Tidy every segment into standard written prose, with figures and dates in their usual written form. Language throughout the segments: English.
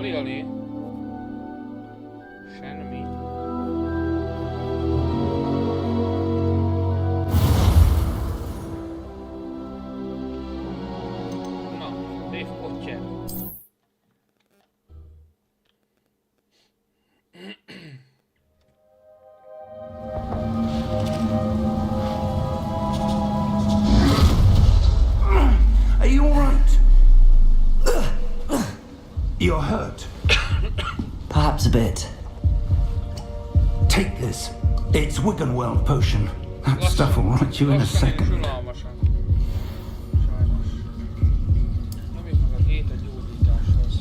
Ali. Semmi. Na, Dave Potter. Are you all right? You're hurt. Perhaps a bit. Take this. It's Wiggenweld potion. That stuff will right you in a second. Sajnos. Nyomjuk meg a gét a gyógyításhoz.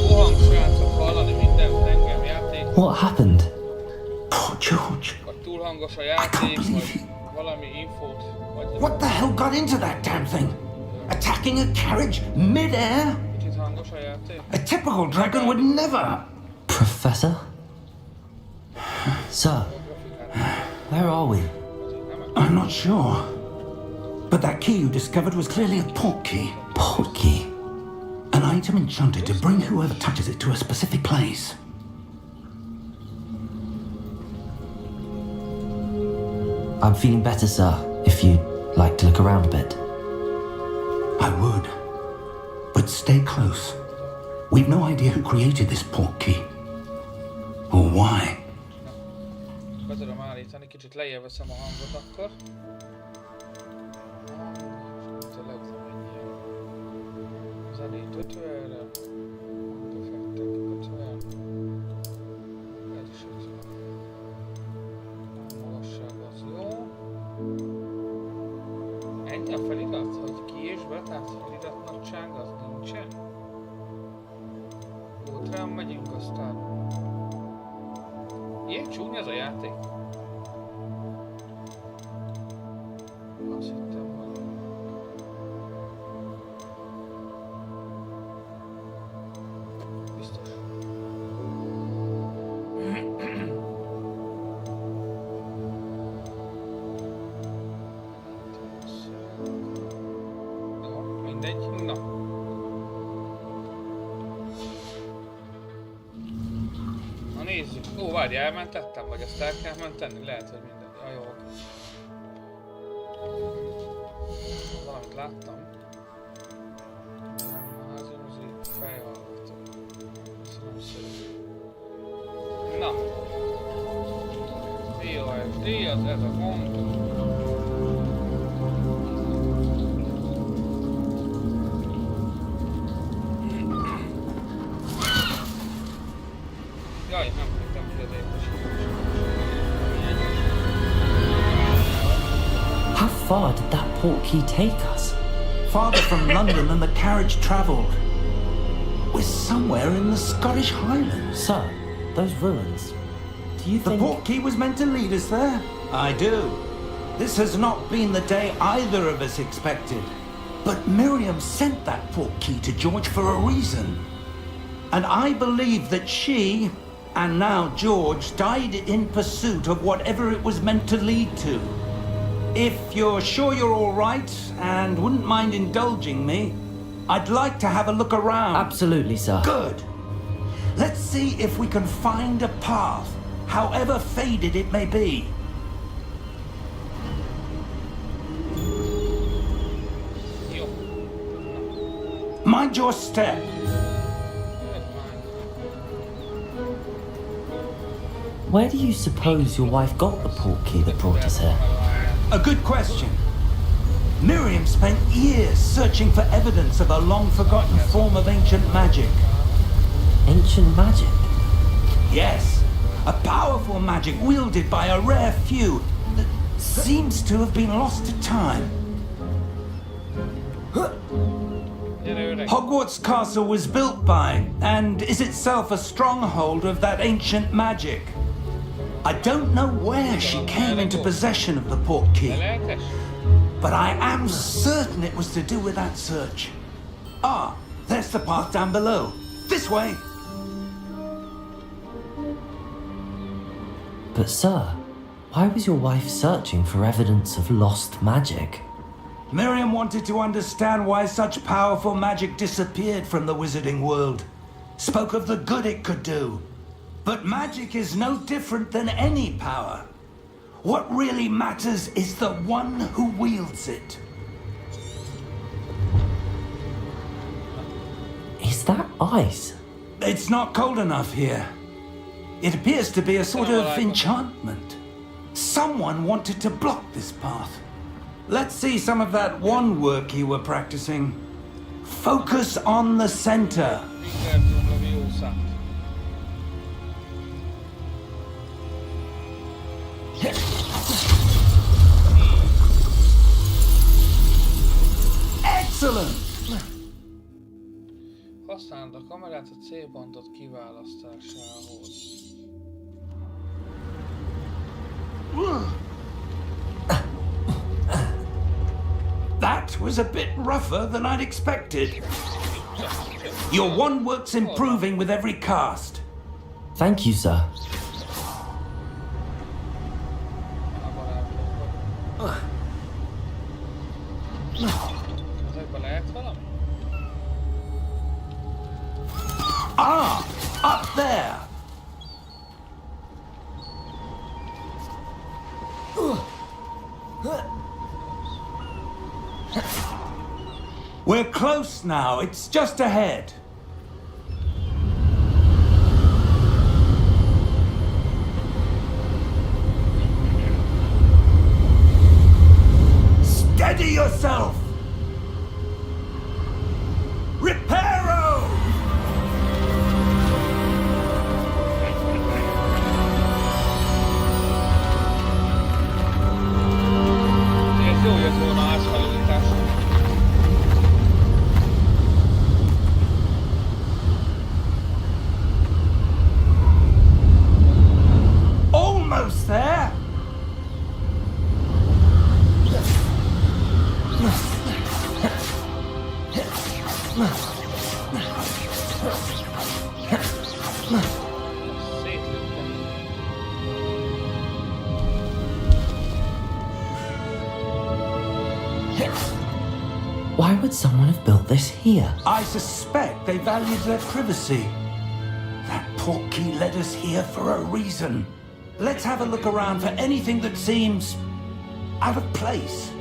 Jó hang, srácok, hallani mindent engem játék. What happened? Poor George. Vagy túl hangos a játék, vagy valami infót. Vagy What the hell got into that damn thing? Attacking a carriage mid-air? kicsit hangos a játék. A typical dragon would never. Professor? Sir, where are we? I'm not sure. But that key you discovered was clearly a port key. Port key. An item enchanted to bring whoever touches it to a specific place. I'm feeling better, sir, if you'd like to look around a bit. I would. But stay close. We've no idea who created this port key. Or why. Be tudom állítani, kicsit lejjebb veszem a hangot akkor. Leütöm ennyire. Zenét 50-re. Effektek 50. Ez is 50. Magasság az jó. Ennyi a felirat, hogy ki és be, tehát felirat nagyság az nincsen. Útrán megyünk aztán. Ilyen csúnya ez a játék. Azt hittem, hogy... Biztos. Jó, mindegy. Na. Na nézzük. Ó, várj, elmentettem, vagy ezt el kell menteni? Lehet, hogy minden. Ja, jó. Valamit láttam. Nem, házimúzi, fejhallgató. Köszönöm szépen. Na. VOSD, az ez a gond. Jaj, nem hittem, hogy az értesítés. How far did that port key take us? Farther from London than the carriage travelled. We're somewhere in the Scottish Highlands. Sir, those ruins. Do you The think... port key was meant to lead us there? I do. This has not been the day either of us expected. But Miriam sent that port key to George for a reason. And I believe that she, and now George, died in pursuit of whatever it was meant to lead to. If you're sure you're all right and wouldn't mind indulging me, I'd like to have a look around. Absolutely, sir. Good. Let's see if we can find a path, however faded it may be. Jó. Mind your step. Where do you suppose your wife got the port key that brought us here? A good question. Miriam spent years searching for evidence of a long-forgotten form of ancient magic. Ancient magic? Yes, a powerful magic wielded by a rare few that seems to have been lost to time. Hogwarts Castle was built by, and is itself a stronghold of that ancient magic. I don't know where she came into possession of the port key, but I am certain it was to do with that search. Ah, there's the path down below. This way! But sir, why was your wife searching for evidence of lost magic? Miriam wanted to understand why such powerful magic disappeared from the wizarding world. Spoke of the good it could do. But magic is no different than any power. What really matters is the one who wields it. Is that ice? It's not cold enough here. It appears to be a sort of enchantment. Someone wanted to block this path. Let's see some of that wand work you were practicing. Focus on the center. Excellent! Használd a kamerát a célpontot kiválasztásához. That was a bit rougher than I'd expected. Your wand work's improving with every cast. Thank you, sir. Ezekben lehet valami? Ah! Up there! We're close now. It's just ahead. Steady yourself! Reparo! Ez jó jött volna átfelújítás. Almost there! Why would someone have built this here? I suspect they valued their privacy. That portkey led us here for a reason. Let's have a look around for anything that seems out of place.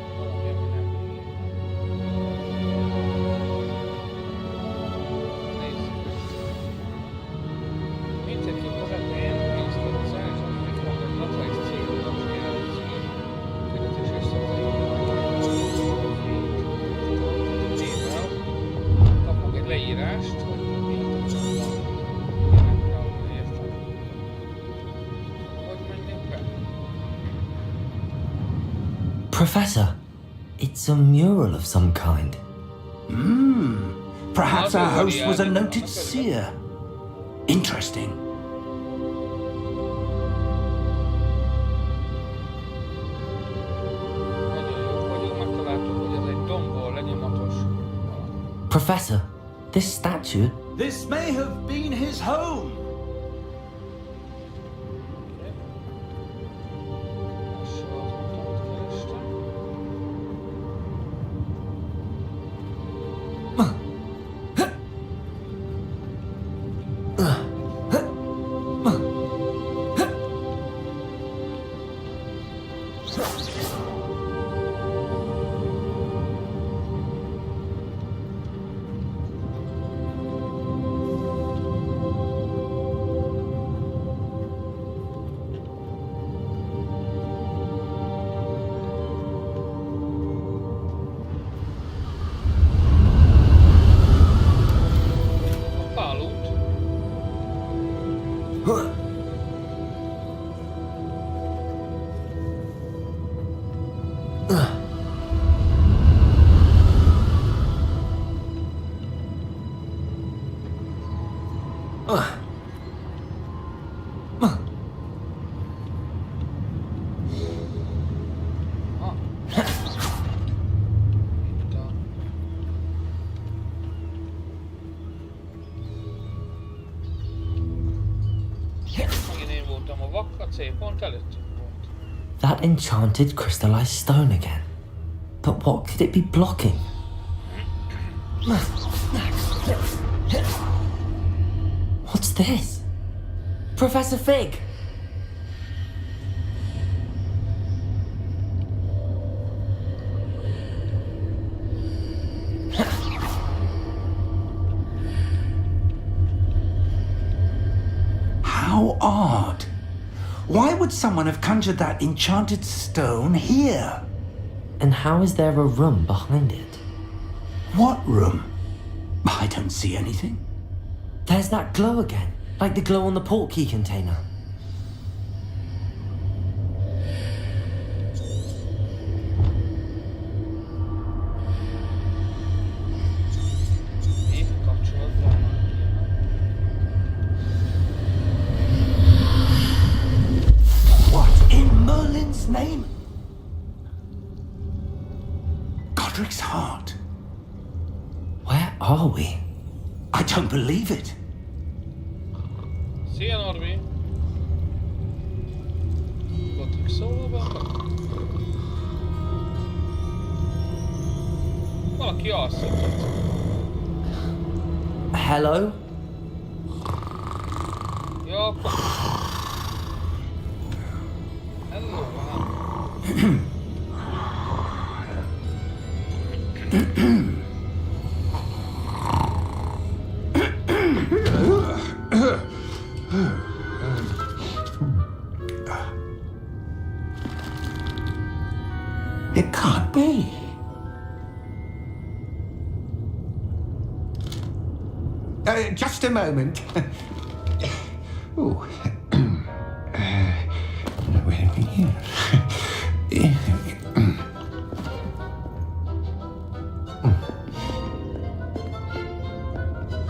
Professor, it's a mural of some kind. Perhaps our host was a noted seer. Interesting. Professor, this statue... This may have been his home. That enchanted crystallized stone again. But what could it be blocking? What's this? Professor Fig! How odd. Why would someone have conjured that enchanted stone here? And how is there a room behind it? What room? I don't see anything. There's that glow again, like the glow on the portkey container. What in Merlin's name? Godric's heart. Where are we? I don't believe it. Szia, Norbi! Godric szólva benne? Valaki alszott. Hello? Ja, akkor... Hello, man. It can't be. Just a moment. Oh. Where are we here?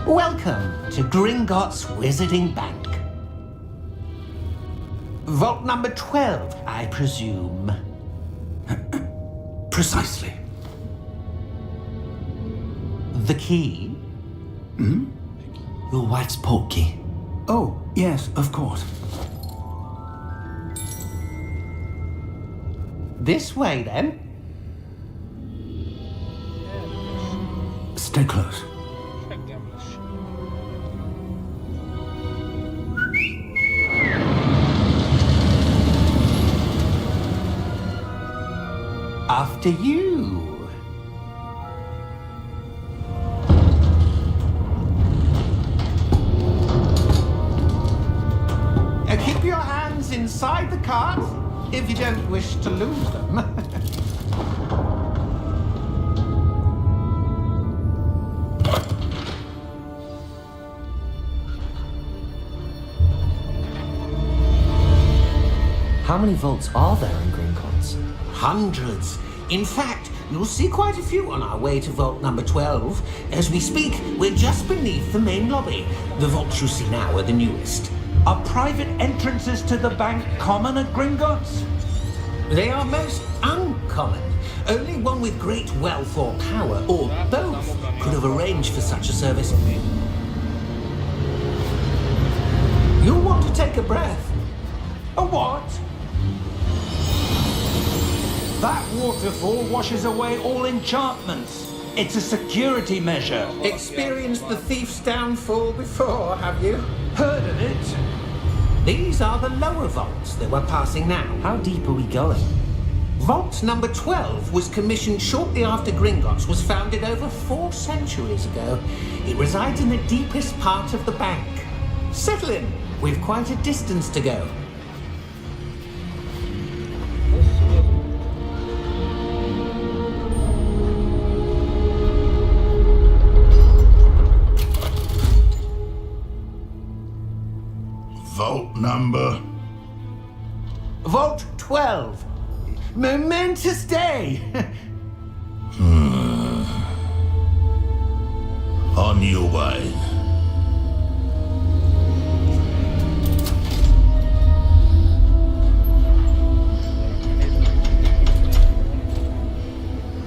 Welcome to Gringotts Wizarding Bank. Vault number 12, I presume. Precisely. The key? Your wife's portkey. Oh, yes, of course. This way, then. Stay close. Seggem lesz. After you. Keep your hands inside the cart if you don't wish to lose them. How many vaults are there in Gringotts? Hundreds. In fact, you'll see quite a few on our way to vault number 12. As we speak, we're just beneath the main lobby. The vaults you see now are the newest. Are private entrances to the bank common at Gringotts? They are most uncommon. Only one with great wealth or power, or both, could have arranged for such a service. You'll want to take a breath. A what? That waterfall washes away all enchantments. It's a security measure. Experienced the thief's downfall before, have you? Heard of it? These are the lower vaults that we're passing now. How deep are we going? Vault number 12 was commissioned shortly after Gringotts was founded over 4 centuries ago. It resides in the deepest part of the bank. Settle in. We've quite a distance to go. Vault number? Vault 12. Momentous day. On your way.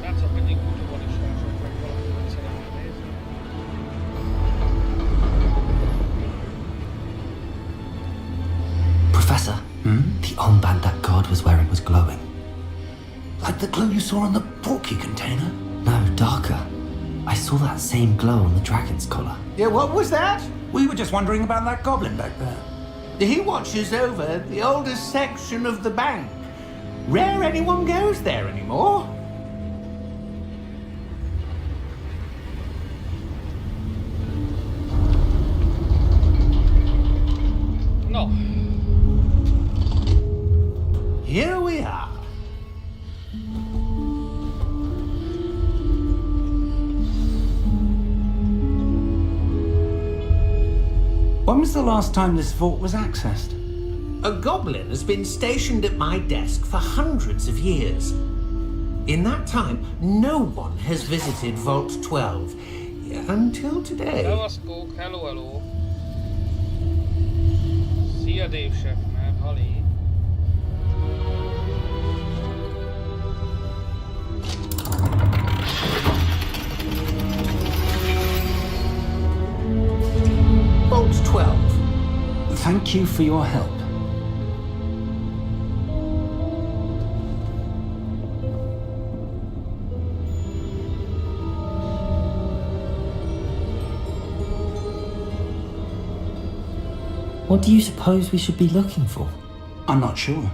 Látszok, hogy YouTube-on is rások meg valamit szeretném nézni. Professor, the armband that guard was wearing was glowing. Like the glow you saw on the portkey container? No, darker. I saw that same glow on the dragon's collar. Yeah, what was that? We were just wondering about that goblin back there. He watches over the oldest section of the bank. Rare anyone goes there anymore. No. Here we are. When was the last time this vault was accessed? A goblin has been stationed at my desk for hundreds of years. In that time, no one has visited Vault 12 until today. Szevasztok, hello, hello. Szia Dave Chefner, halli. Vault 12. Thank you for your help. What do you suppose we should be looking for? I'm not sure.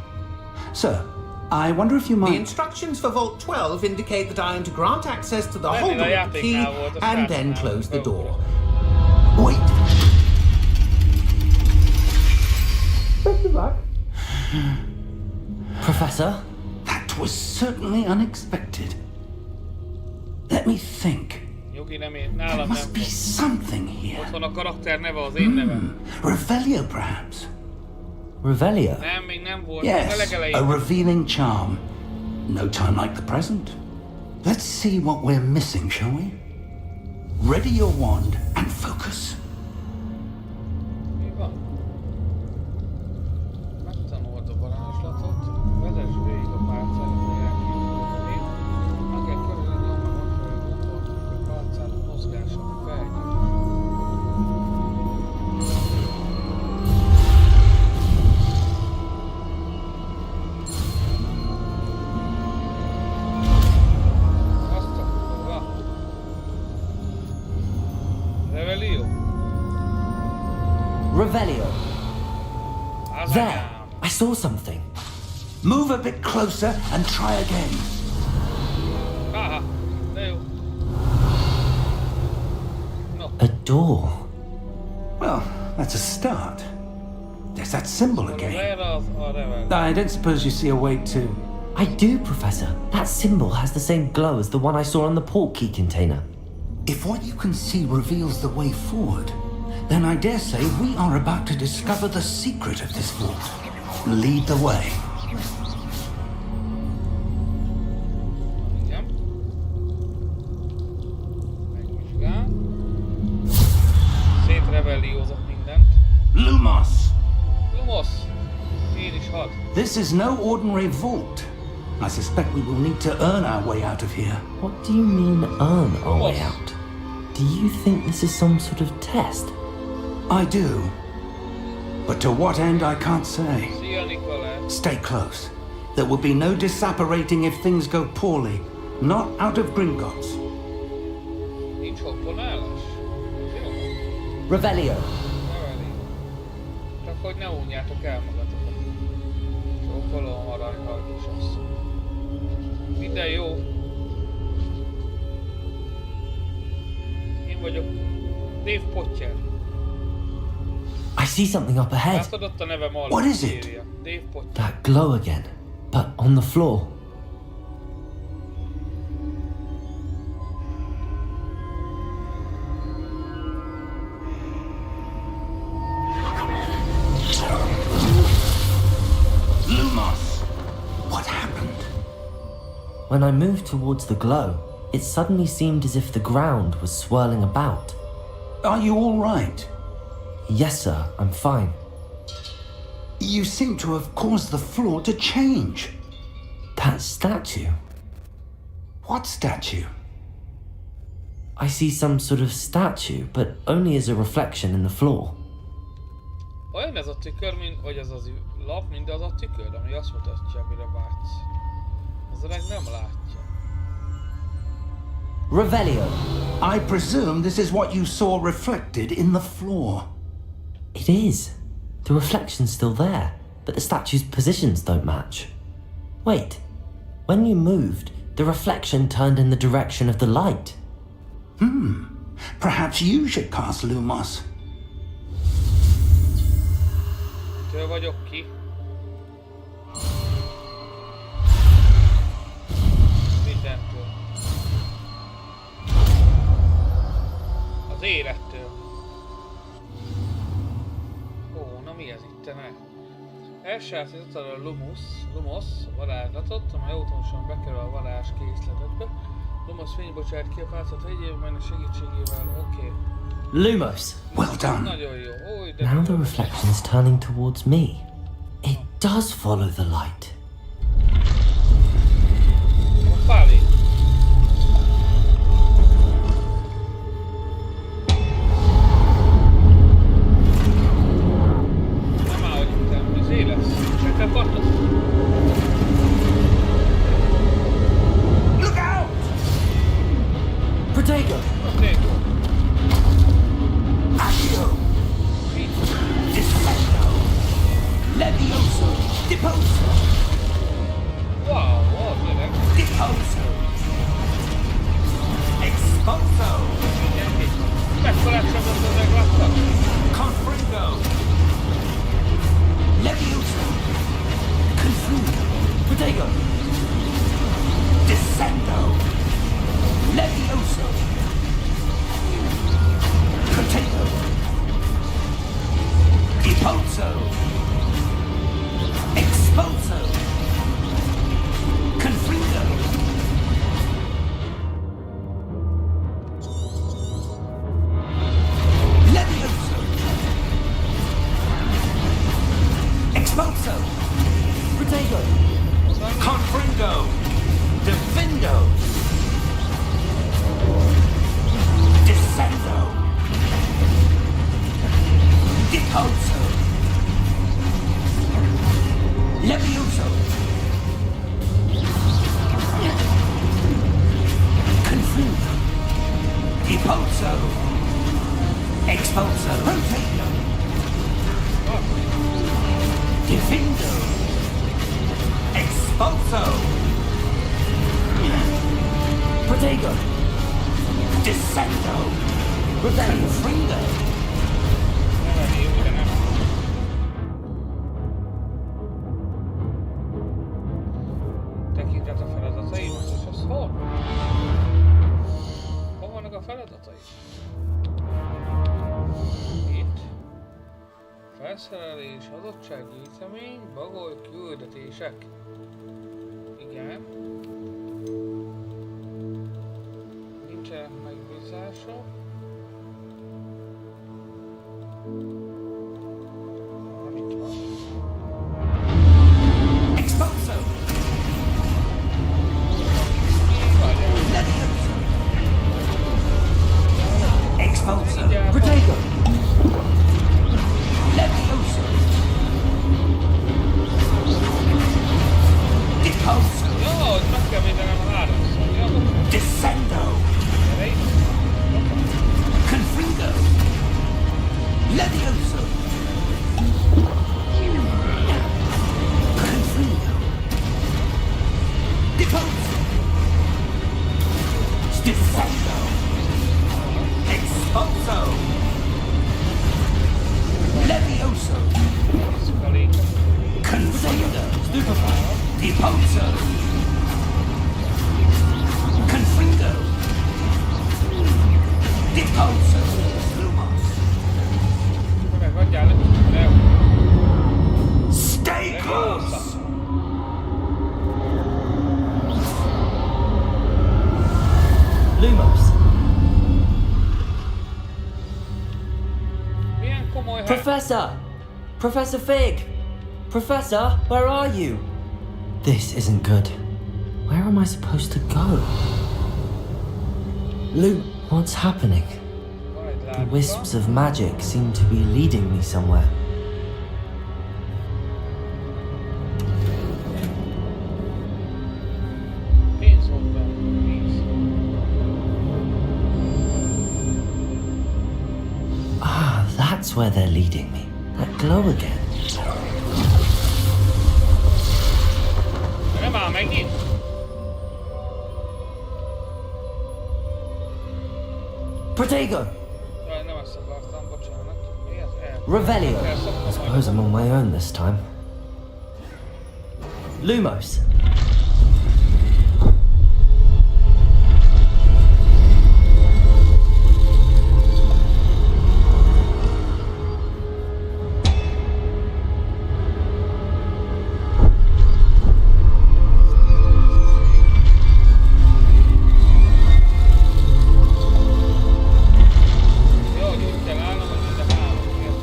Sir, I wonder if you The might... instructions for Vault 12 indicate that I am to grant access to the Maybe holder they of the have key now, or the and stats then now. close the door. Wait! Best of luck. Professor? That was certainly unexpected. Let me think. Jogi nem én, There nálam nem must be fog. something here. Ott van a karakter neve, az én nevem. Revelio, perhaps? Revelio? Nem, még nem volt. A Yes, legelején. a revealing charm. No time like the present. Let's see what we're missing, shall we? Ready your wand and focus. Mi van? Megtanuld a varázslatot, vezess végig a pálcát a jelképét. Meg kell kerülni a mosolygóból, a pálcát mozgása felnyújt. Azt a kurva. Revelio. Revelio. Az There! anyám. I saw something. Move a bit closer and try again. Haha, de jó. No. A door. Well, that's a start. There's that symbol again. Erre az a revel. I don't suppose you see a way to... I do, Professor. That symbol has the same glow as the one I saw on the portkey container. If what you can see reveals the way forward, then I dare say we are about to discover the secret of this vault. Lead the way. Igen. Megvizsgál. Szétrevelliózott mindent. Lumos! Lumos! Én is hadd. This is no ordinary vault. I suspect we will need to earn our way out of here. What do you mean, earn our way What? out? Do you think this is some sort of test? I do. But to what end, I can't say. Szia Nikolás. Stay close. There will be no disapparating if things go poorly. Not out of Gringotts. Nincs hopponálás? Jó. Revelio. Reveli. Csak hogy ne unjátok el magatokat. Csókolom aranyhal kisasszony. Minden jó. Én vagyok Dave Potter. I see something up ahead. Látod ott a nevem alatt? What is it? írja. Dave Potter. That glow again, but on the floor. Lumos! What happened? When I moved towards the glow, it suddenly seemed as if the ground was swirling about. Are you all right? Yes, sir, I'm fine. You seem to have caused the floor to change. That statue. What statue? I see some sort of statue, but only as a reflection in the floor. Olyan ez a tükör, mint, vagy ez az lap, mint az a tükör, ami azt mutatja, amire vágysz. Az öreg nem látja. Revelio. I presume this is what you saw reflected in the floor. It is. The reflection's still there, but the statue's positions don't match. Wait. When you moved, the reflection turned in the direction of the light. Perhaps you should cast Lumos. Től vagyok ki. Mindentől. Az élettől. Ó, na mi ez ittene? Elsajátítottad a Lumos varázslatot, amely automatikusan bekerül a varázs készletedbe. Lumos fénybocsát ki a pálcát vegyél, melynek segítségével, oké. Lumos. Well done. Nagyon jó. Ó, de Now the reflection is turning towards me. It does follow the light. Fali. Nem áll, hogy itt az élet. Csak te partasz. Look out! Protego! Protego. Accio! Descendo! Levioso! Deposo! Wow, az öreg. Deposo! Exposo! Mekkorát sem az öreg láttak? Confringo! Levioso! Confundo! Protego! Descendo! Levioso! Potato! Deposo! Exposo! Confringo! Levioso! Exposo! Protego! Confringo! Defendo! Descendo! Deposo! Levioso! Confundo! Deposo! Exposo! Rotato! Defendo! Exposo! Protego! Descendo! Revelio! Confringo! Nem elég, de nem. Tekintet a feladataimhoz, és az hol? Hol vannak a feladatai? Itt. Felszerelés, adottsággyűjtemény, bagoly, küldetések. Igen. Nincsenek megbízások. Nem itt van. Exposo! Várjál. Levioso! Exposo! Protego! Levioso! Deposo! Jó, hogy meg kell védenem a háromszor. Jó, bocsánat. Descendo! Gyere itt. Confringo! Levioso! Confringo! Deposo! Descendo! Exposo! Levioso! Szukaléka. Confringo! Deposo! Confringo! Deposo! Lumos! Megadjál neki. Le. Stay close! Lumos! Milyen komoly hely. Professor! Professor Fig! Professor, where are you? This isn't good. Where am I supposed to go? What's happening? Van egy The lábika. wisps of magic seem to be leading me somewhere. That's where they're leading me. That glow again. Nem áll megint? Protego! Jaj, nem ezt akartam, bocsánat. Mi ez? Revelio. El szoktam I suppose I'm on my own this time. Lumos.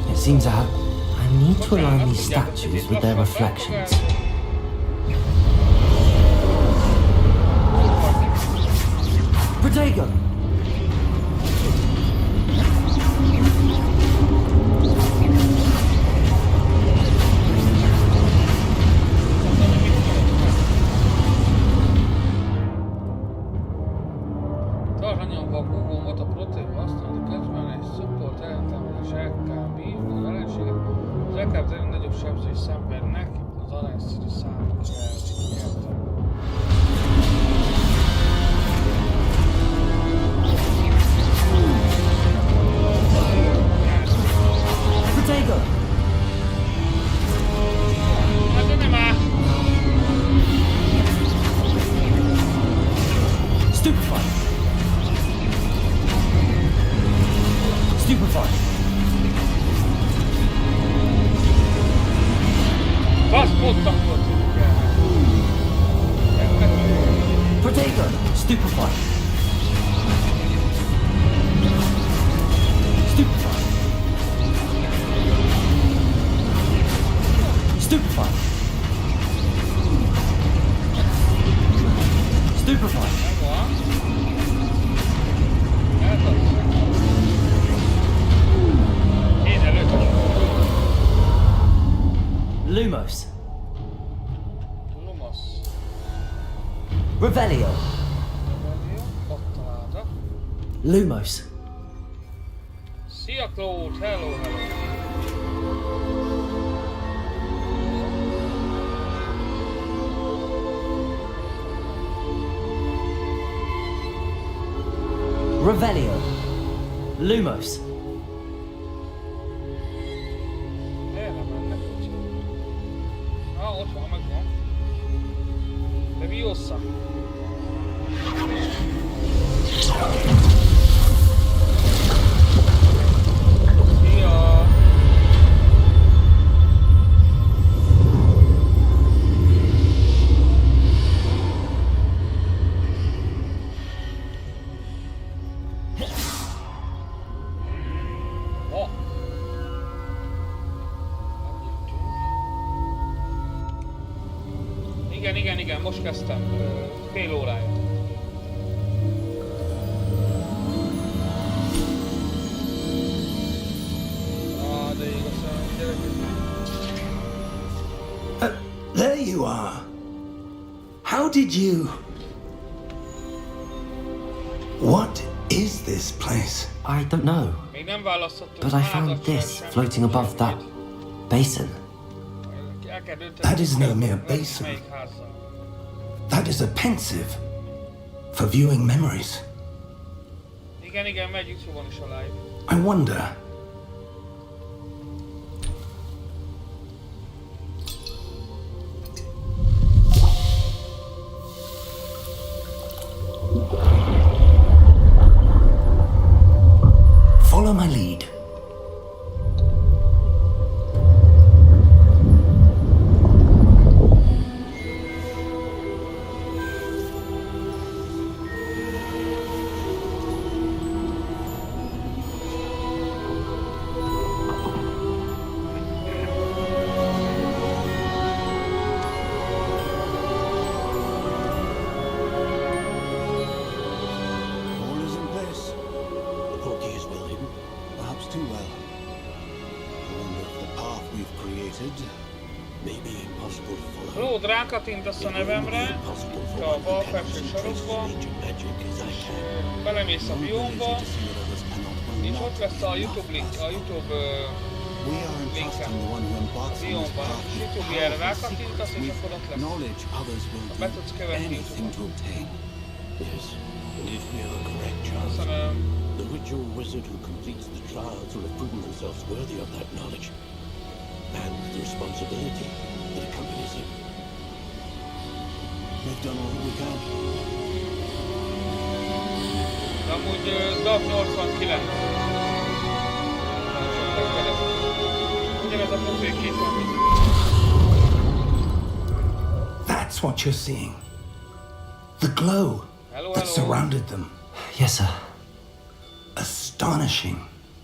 It seems I need to align these statues with their reflections. Protego! Tartsd nyomva a gombot a protéin használati közben egy support ellentámadás LKB a jelenséget. Az LKB terén nagyobb sebzés szenvednek az arányszerű számok elcsikkeltek. Protego! Hát de nem áll! Stupefy! Stupefy! Basz, pont akkor tudjuk el. Protego! Stupefy! Stupefy! Stupefy! Stupefy! Megvan. Eltartjuk. Én előtt. Lumos. Lumos. Revelio. Revelio. Ott találtak. Lumos. Szia Claude, hello, hello. Revelio. Lumos. Erre mennek, kicsi. Ott van, megvan. Leviosa. Szia! Oh! Igen, most kezdtem. Fél órája. De igazán, gyerekek. There you are. How did you... What is this place? I don't know, Még nem választottuk. but I found this floating above that basin. El kell dönteni, That is no mere hogy basin. melyik házzal. That is a pensive for viewing memories. Igen, megy YouTube-on is a live. I wonder... Follow my lead. All is in place. The portkey is well hidden, perhaps too well. I wonder if the path we've created may be impossible to follow. Claude, rákattintasz a nevemre, itt a bal felső sarokba, és belemész a biomba, és ott lesz a YouTube link, a YouTube We are entrusting the one who embarks on this Videóban path with YouTube-jára powerful rákattintasz, és secrets akkor ott with lesz. knowledge others will Be tudsz do követni anything to YouTube-on. obtain. Yes, and if we are correct, Charles, Köszönöm. the ritual wizard who completes the trials will have proven themselves worthy of that knowledge and the responsibility that accompanies it. We've done all we can. De amúgy DAG 89. Ugyanez a profilkép van, mint That's what you're seeing. The glow Hello, that hello. surrounded them. Yes, sir. Astonishing.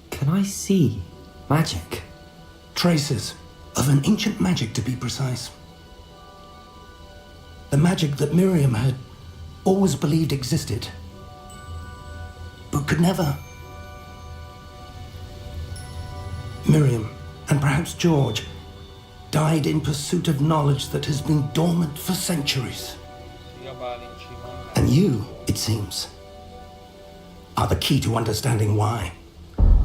Can I see magic? Traces of an ancient magic, to be precise. The magic that Miriam had always believed existed, but could never. Miriam, and perhaps George, died in pursuit of knowledge that has been dormant for centuries. Szia Bálint Simon. And you, it seems, are the key to understanding why.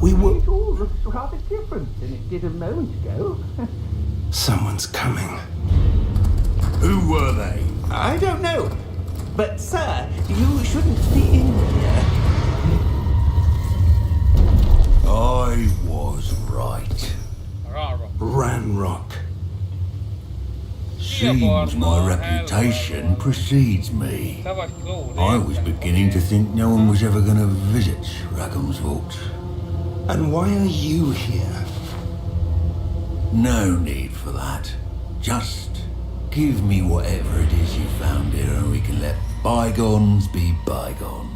We were... It all looks rather different than it did a moment ago. Someone's coming. Who were they? I don't know. But, sir, you shouldn't be in here. I was right. Rárva. Ranrock. Szia Seems Barna, my reputation hello. precedes me. Te vagy Claude. I was beginning to think no one was ever going to visit Rackham's Vault. And why are you here? No need for that. Just give me whatever it is you found here and we can let bygones be bygones.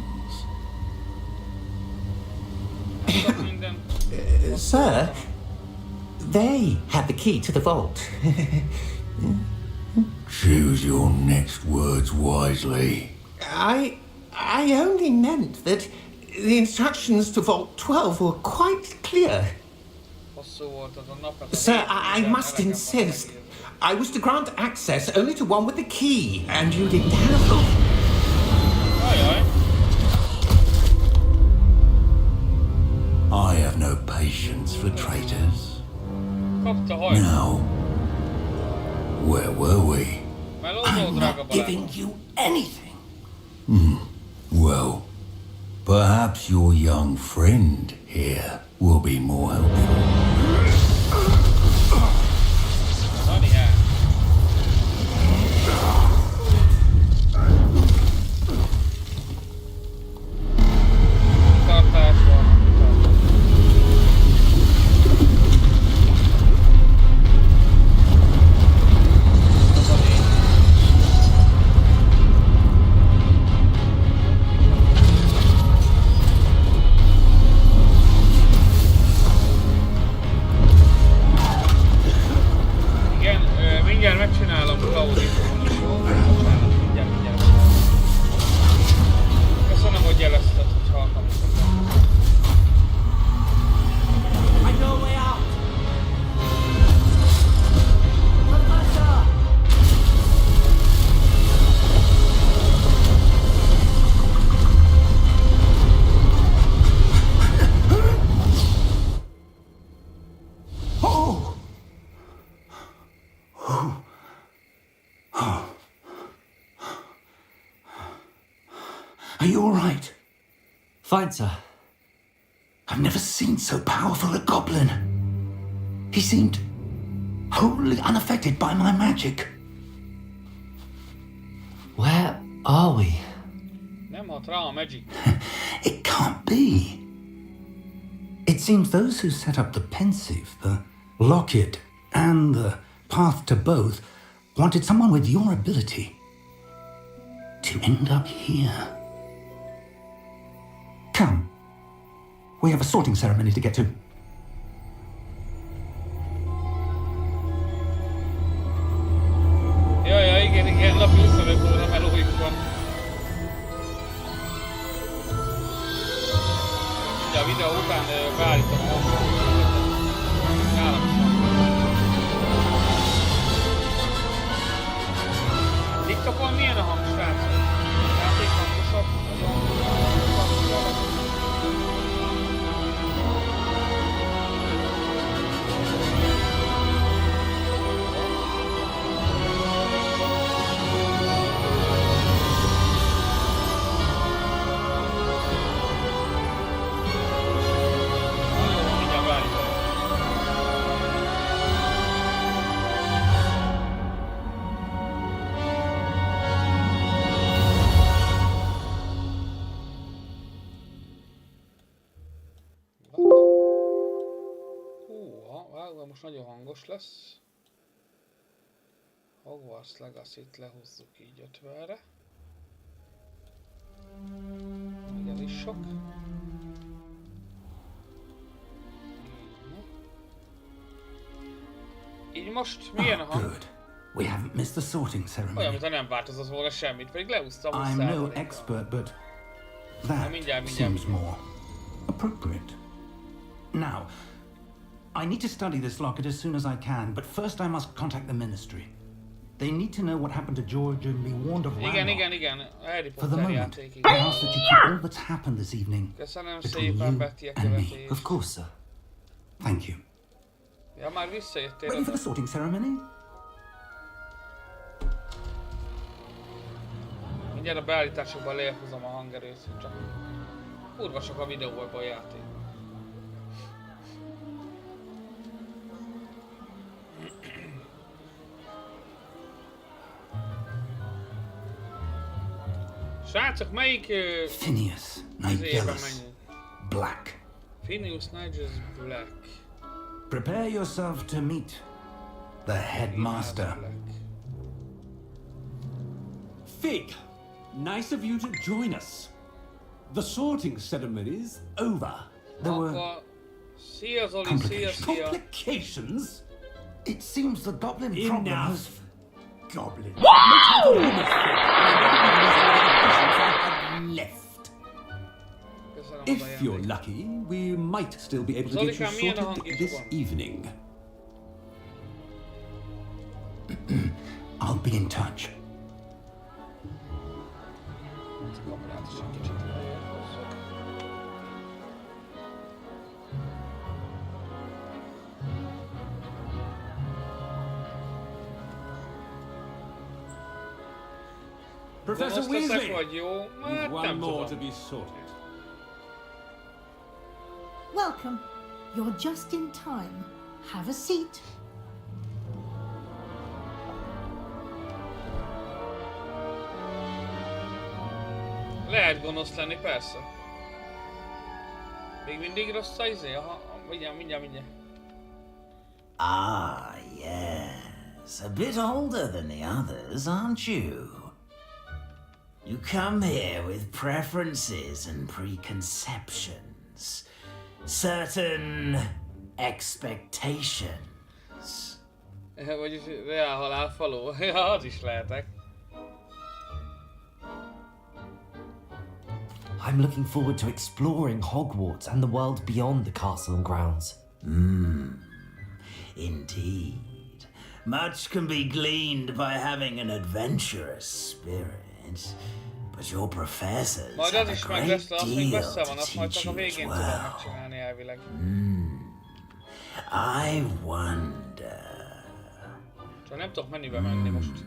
Tudod minden. Sir, they have the key to the vault. Choose your next words wisely. I only meant that the instructions to Vault 12 were quite clear. Hosszú volt az a nap, ez a Sir, hét, I must elegem van insist. megírni. I was to grant access only to one with the key, and you didn't have them. Ajaj. I have no patience for traitors. Kapta hajt. Now, where were we? Melózó, I'm drága not barátom. giving you anything. Well, perhaps your young friend here will be more helpful. Dani, hát. Tartás van. Az a lényeg. Igen, mindjárt megcsinálom Claudit. Jó, bocsánat, mindjárt. Köszönöm, hogy jelezted, hogy hallgatok. I know a way out! Professor! Oh! Are you all right? Fine, sir. I've never seen so powerful a goblin. He seemed wholly unaffected by my magic. Where are we? Nem hat rá a Magic. It can't be. It seems those who set up the pensive, the locket, and the path to both wanted someone with your ability to end up here. Come. We have a sorting ceremony to get to. Ja, igen, napi 25 óra melójuk van. Ugye a videó után beállítom a hangot. Nálam is van. TikTokon milyen a hang, srácok? Játék hangosabb, nagyon hangosabb. most nagyon hangos lesz. Hogwarts Legacy-t lehúzzuk így 50-re. Még ez is sok. Így most milyen a hang? Good. We haven't missed the sorting Olyan, ceremony. mintha nem változott volna semmit, pedig lehúztam a I'm no expert, but that seems more appropriate. Now, I need to study this locket as soon as I can, but first I must contact the ministry. They need to know what happened to George and be warned of Ranrock. Igen. Harry For the Potter moment, játék, I igen. ask that you keep all that's happened this evening Köszönöm between szépen, you Betty, a and me. követést. Of course, sir. Thank you. Ja, már visszajöttél Ready for oda. the sorting ceremony? Mindjárt a beállításokban lejjebb a hangerőt, csak kurva sok a videóból a játék. Srácok, melyik Phineas izébe Nigellus menjünk? Black. Phineas Nigellus Black. Prepare yourself to meet the headmaster. Black. Fig, nice of you to join us. The sorting ceremony's over. There were Akkor... Szia Zoli, szia, szia. Complications? It seems the goblin problem Enough. has... Goblin. No time for rumors, Fig. I left. Köszönöm az If ajándékot. you're lucky, we might still be able to get you Zolikám, milyen a sorted this hangképben? evening. I'll be in touch. Kamerát is egy kicsit lejjebb hozzak. Professor Gonosztaszek Weasley, vagy jó? Hát one nem more to tudom. be sorted. Welcome. You're just in time. Have a seat. Lehet gonosz lenni, persze. Még mindig rossz a izé? Aha, mindjárt. Ah, yes. A bit older than the others, aren't you? You come here with preferences and preconceptions. Certain expectations. Vagyis reál halálfaló. Ja, az is lehetek. I'm looking forward to exploring Hogwarts and the world beyond the castle and grounds. Indeed. Much can be gleaned by having an adventurous spirit. But your professors Majd have az a is meg great lesz, azt még deal messze van, to azt majd teach csak a you as végén tudom well. megcsinálni elvileg. I wonder. Csak nem tudok menübe menni most. I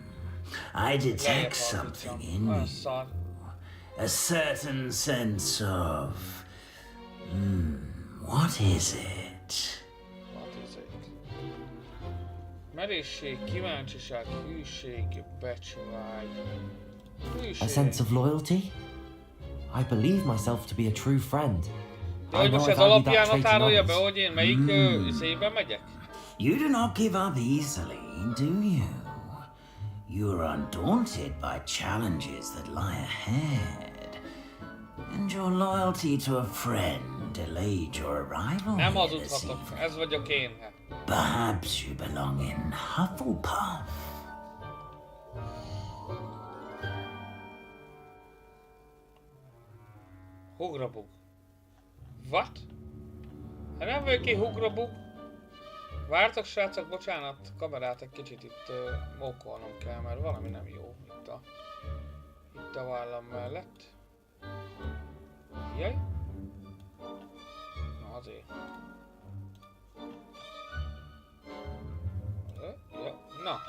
Lejjebb detect something hallgatjam. in Olyan you. szar. A certain sense of... what is it? What is it? Merészség, kíváncsiság, hűség, becsvágy. A Hűség. sense of loyalty? I believe myself to be a true friend. De I hogy know most I ez value alapján that trait in határolja be, others. hogy én melyik izébe megyek? You do not give up easily, do you? You are undaunted by challenges that lie ahead. And your loyalty to a friend delayed your arrival Nem here this hazudhatok, evening. ez vagyok én. Hát. Perhaps you belong in Hufflepuff. Hugrabug. What? Hát nem vagyok én hugrabug. Vártak srácok, bocsánat, kamerát egy kicsit itt mókolnom kell, mert valami nem jó itt a vállam mellett. Jaj. Na azért. Ja, na.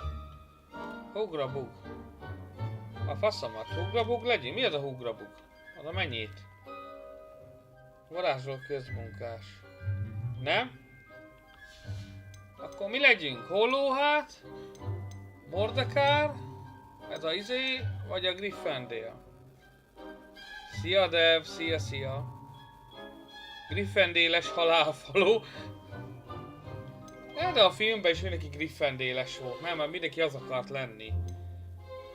Hugrabug. A faszomat, hugrabug legyen. Mi az a hugrabug? Az a mennyit? Varázsló közmunkás. Nem? Akkor mi legyünk? Hollóhát? Mordekár? Ez a izé? Vagy a Gryffindor? Szia Dev, szia. Gryffindéles halálfaló. De a filmben is mindenki Gryffindéles volt, nem? Mert mindenki az akart lenni.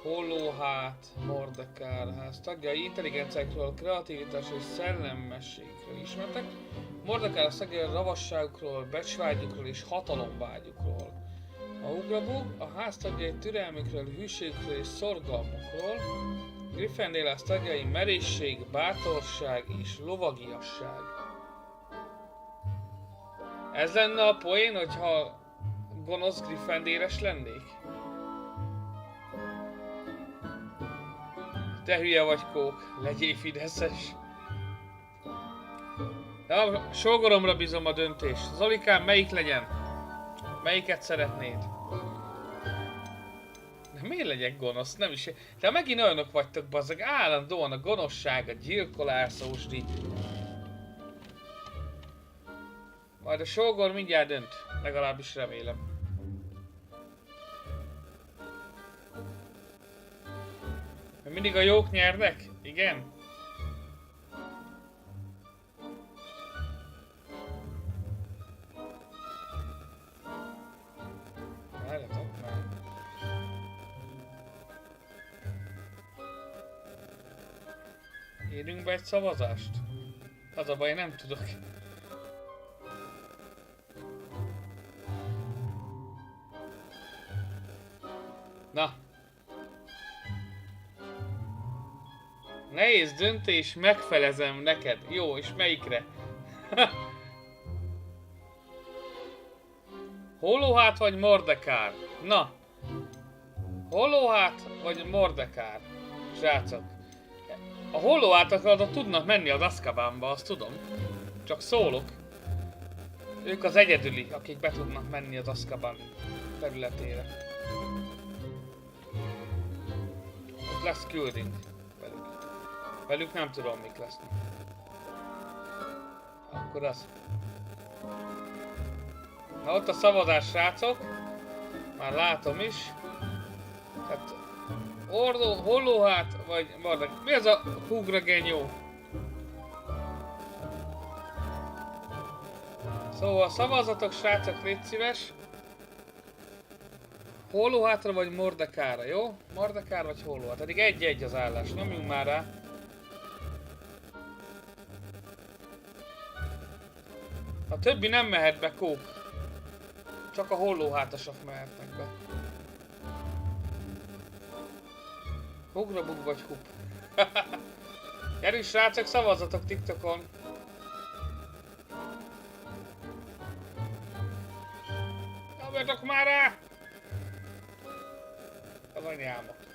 Hollóhát, Mordekár, ház tagjai intelligenciákról, kreativitás és szellemességről ismertek. Mordekár a tagjai ravasságukról, becsvágyukról és hatalomvágyukról. A ugrabug a ház tagjai türelmükről, hűségükről és szorgalmukról. Gryffindor tagjai merészség, bátorság és lovagiasság. Ez lenne a poén, hogyha gonosz Gryffindéres lennék? Te hülye vagy, Kók, legyél fideszes. De a sógoromra bízom a döntés. Zolikám, melyik legyen? Melyiket szeretnéd? De miért legyek gonosz? Nem is. De megint olyanok vagytok, bazzag, állandóan a gonoszság, a gyilkolás, szósdi. Majd a sógor mindjárt dönt, legalábbis remélem. Mindig a jók nyernek? Igen? Várjatok már. Érünk be egy szavazást? Az a baj, nem tudok. Na. Nehéz döntés, megfelezem neked. Jó, és melyikre? Hollóhát vagy Mordekár? Na. Hollóhát vagy Mordekár? Srácok. A hollóhátak tudnak menni az Azkabanba, azt tudom. Csak szólok. Ők az egyedüli, akik be tudnak menni az Azkaban területére. Ott lesz küldünk velük. Velük nem tudom, mik lesznek. Akkor az. Na ott a szavazás, srácok. Már látom is. Tehát hollóhát vagy Mordek. Mi az a húgra genyó? Szóval szavazatok, srácok, légy szíves. Hollóhátra vagy Mordekára, jó? Mordekár vagy hollóhát. Eddig 1-1 az állás, nyomjunk már rá. A többi nem mehet be, Kók. Csak a hollóhátasok mehetnek be. Hugrabug vagy hup. Gyerünk, srácok, szavazzatok TikTokon. Nyomjatok már rá! Az anyámat.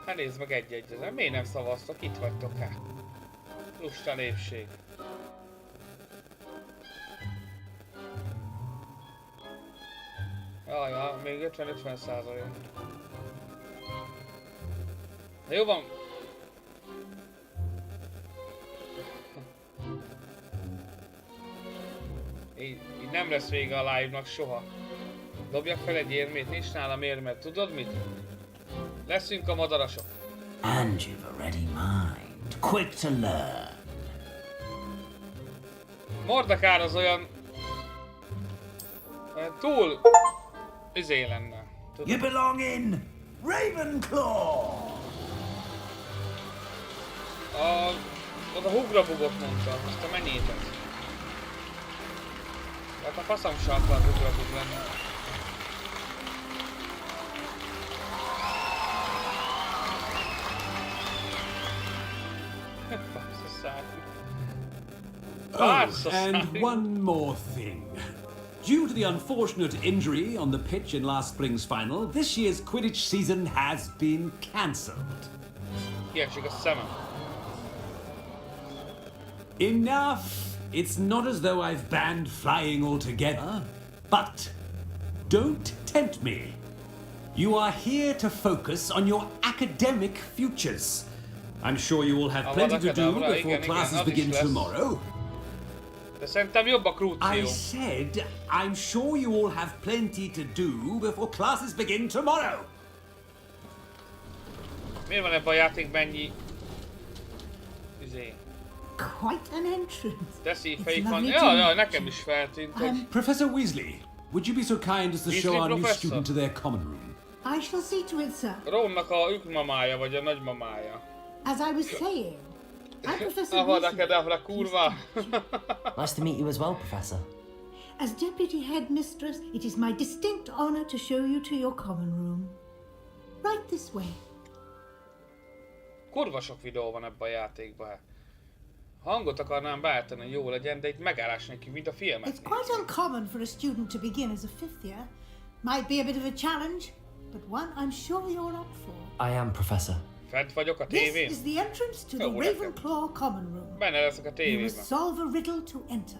Hát nézd meg 1-1 ezen. Miért nem szavaztok? Itt vagytok hát. Lusta népség. Jaj, még 50-50%. De jó van. Így nem lesz vége a live-nak soha. Dobjak fel egy érmét, nincs nálam érmet. Tudod mit? Leszünk a madarasok. And you've a ready mind, quick to learn. Mordekár az olyan túl izé lenne. You belong in Ravenclaw. Oda hugrabugot mondta, azt a mennyétet. Hát a faszom se akar hugrabug lenni. Oh, and one more thing. Due to the unfortunate injury on the pitch in last spring's final, this year's Quidditch season has been cancelled. Kiesik a szemem. Enough! It's not as though I've banned flying altogether, but don't tempt me. You are here to focus on your academic futures. I'm sure you will have plenty to do before classes begin tomorrow. De szerintem jobb a krúció. I said, I'm sure you all have plenty to do before classes begin tomorrow. Miért van ebben a játékban ennyi... Quite an entrance. De It's szívfejük van. lovely Ja, to ja, meet nekem you. is feltűnt, hogy... Professor Weasley, would you be so kind as to Weasley show our new professor. student to their common room? I shall see to it, sir. Ronnak a ükmamája, vagy a nagymamája. As I was saying, I'm Professor Avada Weasley. kedavra, kurva! Nice to meet you as well, Professor. As Deputy Headmistress, it is my distinct honor to show you to your common room. Right this way. Kurva sok videó van ebben a játékban. Hangot akarnám beállítani, hogy jó legyen, de itt megállás neki, mint a filmet. It's quite uncommon for a student to begin as a fifth year. Might be a bit of a challenge, but one I'm sure you're up for. I am, Professor. Fent vagyok a This tévén? is the entrance to the Oh, okay. Ravenclaw common room. Benne leszek a You must tévében. solve a riddle to enter.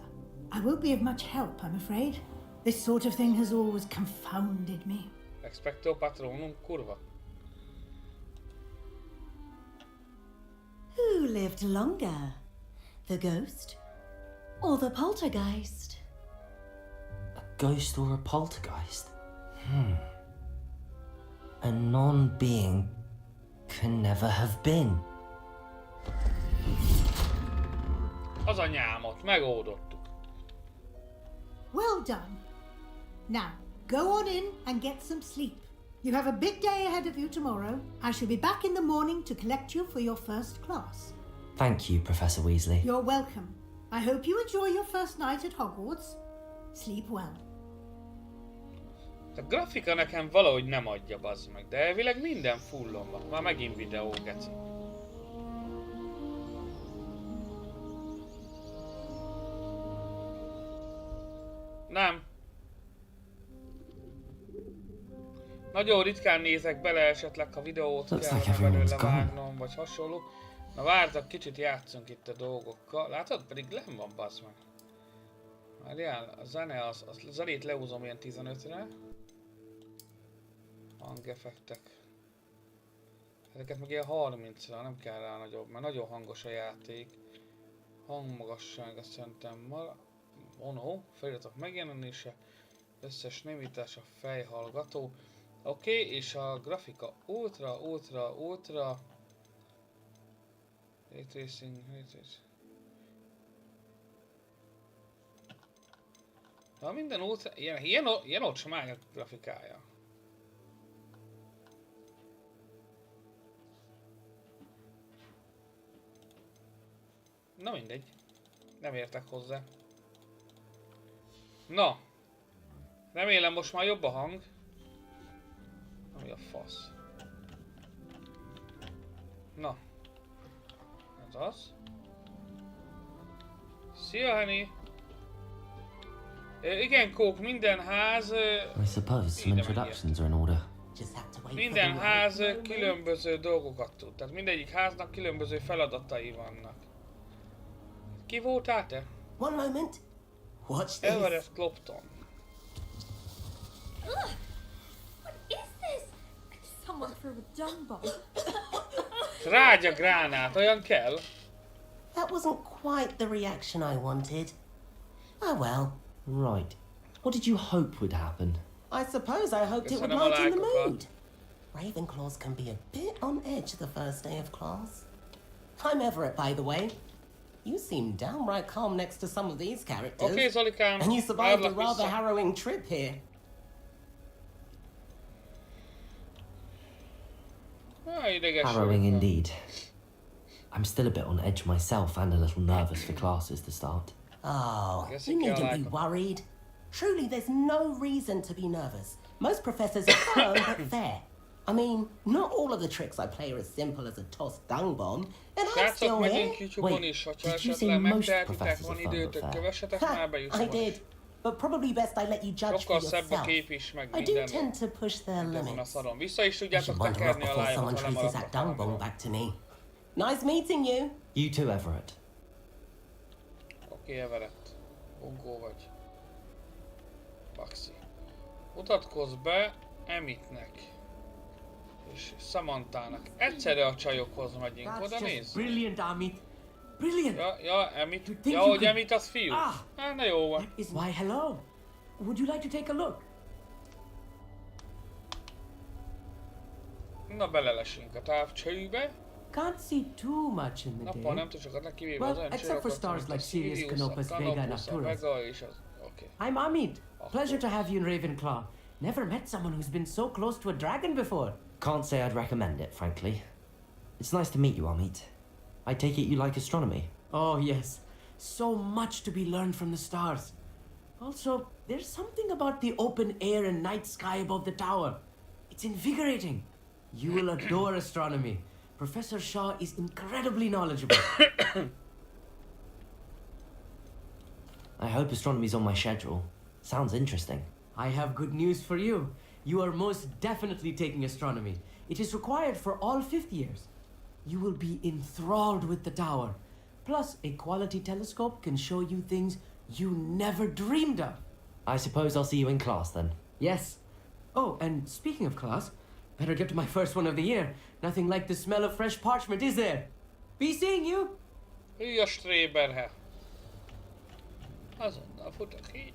I won't be of much help, I'm afraid. This sort of thing has always confounded me. Expecto Patronum, kurva. Who lived longer? The ghost or the poltergeist? A ghost or a poltergeist? A non-being can never have been. Az anyámot, megoldottuk. Well done. Now, go on in and get some sleep. You have a big day ahead of you tomorrow. I shall be back in the morning to collect you for your first class. Thank you, Professor Weasley. You're welcome. I hope you enjoy your first night at Hogwarts. Sleep well. A grafika nekem valahogy nem adja, bazd meg, de elvileg minden fullon van. Már megint videó, geci. Nem. Nagyon ritkán nézek bele esetleg, ha videót Looks like kellene everyone's belőle gone. vágnom, vagy hasonló. Na vártak, kicsit játszunk itt a dolgokkal. Látod? Pedig len van, bazd meg. Várjál, a zene az zenét lehúzom ilyen 15-re. Hangeffektek. Ezeket meg ilyen 30-ra, nem kell rá nagyobb, mert nagyon hangos a játék. Hangmagassága szerintem mono, feliratok megjelenése, összes némítás, a fejhallgató. Oké, és a grafika ultra. Ray tracing. Na minden ultra, ilyen ocsmány a grafikája. Na mindegy. Nem értek hozzá. Na. Remélem most már jobb a hang. Ami a fasz. Na. Ez az. Szia, Henny! Igen, Kók, minden ház... I suppose some introductions are in order. Minden ház különböző dolgokat tud. Tehát mindegyik háznak különböző feladatai vannak. Ki voltál te? One moment. Watch this. Everett Clopton. What is this? Someone threw a dung bomb. Rágya gránát, olyan kell? That wasn't quite the reaction I wanted. Oh well. Right. What did you hope would happen? I suppose I hoped it would Köszönöm a lighten the lájkokat. mood. Ravenclaws can be a bit on edge the first day of class. I'm Everett, by the way. You seem downright calm next to some of these characters. Oké, Zolikám, And you survived a várlak rather vissza. harrowing trip here. Ideges Harrowing vagyok. indeed. I'm still a bit on edge myself and a little nervous for classes to start. Oh, Guess you you needn't can't be like worried. Truly, there's no reason to be nervous. Most professors are firm but fair. I mean, not all of the tricks I play are as simple as a tossed dung bomb, and I'm Srácok, still here. megyünk YouTube-on Wait, is, hogyha did you say esetleg most megtehetitek, professors van are found időtök, fair? kövessetek Ha, már be I YouTube-on is. did, but probably best I let you judge for Sokkal szebb a yourself. kép is, meg I do minden. tend to push their Minden van a limits. szaron. Vissza is I tudjátok should wind her up tekerni a before someone live-ot, ha nem traces that dung maradtok bomb valamiről. back to me. Nice meeting you. You too, Everett. Oké, Everett. Bunkó vagy. Baxi. Mutatkozz be Emitnek. És Samanthának. Egyszerre a csajokhoz megyünk, oda nézz. Brilliant, Amit. Brilliant. Ja, Emit. think Ja, you hogy could- Emit az fiú. Ah! Hát, na jó van. Why, hello. Would you like to take a look? Na belelesünk a távcsőbe. can't see too much in the Nappal day. nem tud sokat kivéve az Well, olyan except for csillagokat, stars mint a like Sirius, Sirius, Canopus, a Vega, and Canopus, a Arcturus. Vega és az... Oké. I'm Amit. Pleasure to have you in Ravenclaw. Never met someone who's been so close to a dragon before. Can't say I'd recommend it, frankly. It's nice to meet you, Amit. I take it you like astronomy. Oh, yes. So much to be learned from the stars. Also, there's something about the open air and night sky above the tower. It's invigorating. You will adore astronomy. Professor Shaw is incredibly knowledgeable. I hope astronomy's on my schedule. Sounds interesting. I have good news for you. You are most definitely taking astronomy. It is required for all fifth years. You will be enthralled with the tower. Plus, a quality telescope can show you things you never dreamed of. I suppose I'll see you in class then. Yes. Oh, and speaking of class, better get to my first one of the year. Nothing like the smell of fresh parchment, is there? Be seeing you. Hülye Stréberhe. Azonnal futok ki.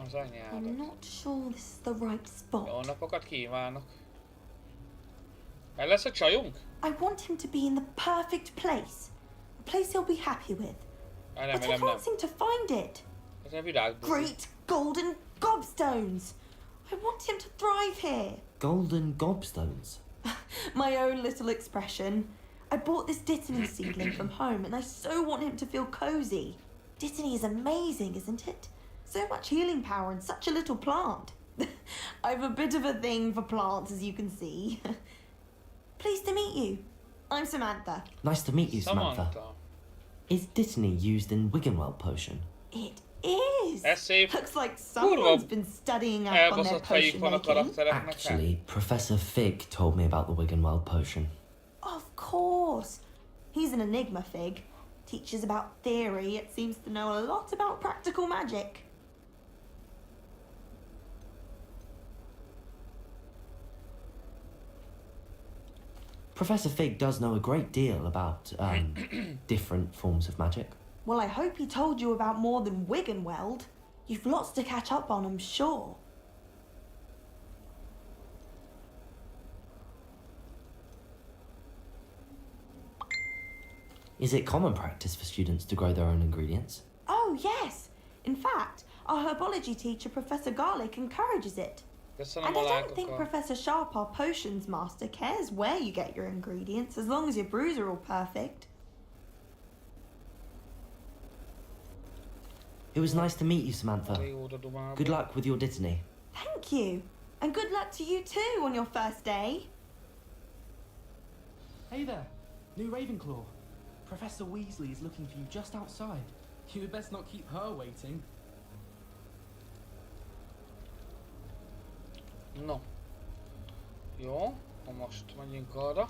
Az anyádat. I'm not sure this is the right spot. Jó napokat kívánok. El lesz a csajunk? I want him to be in the perfect place. A place he'll be happy with. But I can't seem to find it. Ez a világbuzi. Great golden gobstones! I want him to thrive here. Golden gobstones? My own little expression. I bought this Dittany seedling from home and I so want him to feel cozy. Dittany is amazing, isn't it? So much healing power in such a little plant. I've a bit of a thing for plants, as you can see. Pleased to meet you. I'm Samantha. Nice to meet you, Samantha. Is Dittany used in Wiggenweld potion? It is. Ez szép. Looks like someone's been studying up on their Elbaszott fejük potion van a making. karaktereknek. Actually, Professor Fig told me about the Wiggenweld potion. Of course. He's an enigma fig. Teaches about theory, it seems to know a lot about practical magic. Professor Fig does know a great deal about, different forms of magic. Well, I hope he told you about more than Wiggenweld. You've lots to catch up on, I'm sure. Is it common practice for students to grow their own ingredients? Oh, yes. In fact, our herbology teacher, Professor Garlick, encourages it. And I don't think Professor Sharp, our potions master, cares where you get your ingredients, as long as your brews are all perfect. It was nice to meet you, Samantha. Good luck with your Dittany. Thank you. And good luck to you too on your first day. Hey there, new Ravenclaw. Professor Weasley is looking for you just outside. You had best not keep her waiting. No. Jó, most megyünk arra.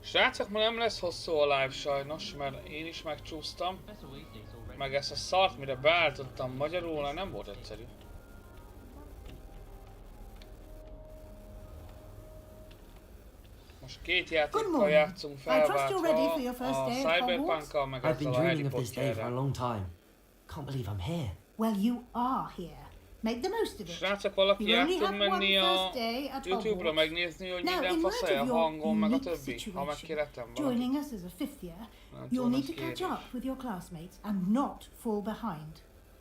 Srácok, ma nem lesz hosszú a live sajnos, mert én is megcsúsztam. Meg ezt a szart, mire beálltottam magyarul, nem volt egyszerű. Most két játékkal játszunk felváltva, a Cyberpunkkal, meg I've been ezzel a Harry dreaming of this day for a Potterrel. long time. Can't believe I'm here. Well, you are here. Make the most of it. Srácok, valaki You át only tud have one menni a first day at YouTube-ra Hogwarts. megnézni, hogy Now, minden in fasz light a of your hangom, meg a unique többi, ha situation, megkérhetem valakit. joining us as a fifth year, you'll need to catch up with your classmates and not fall behind.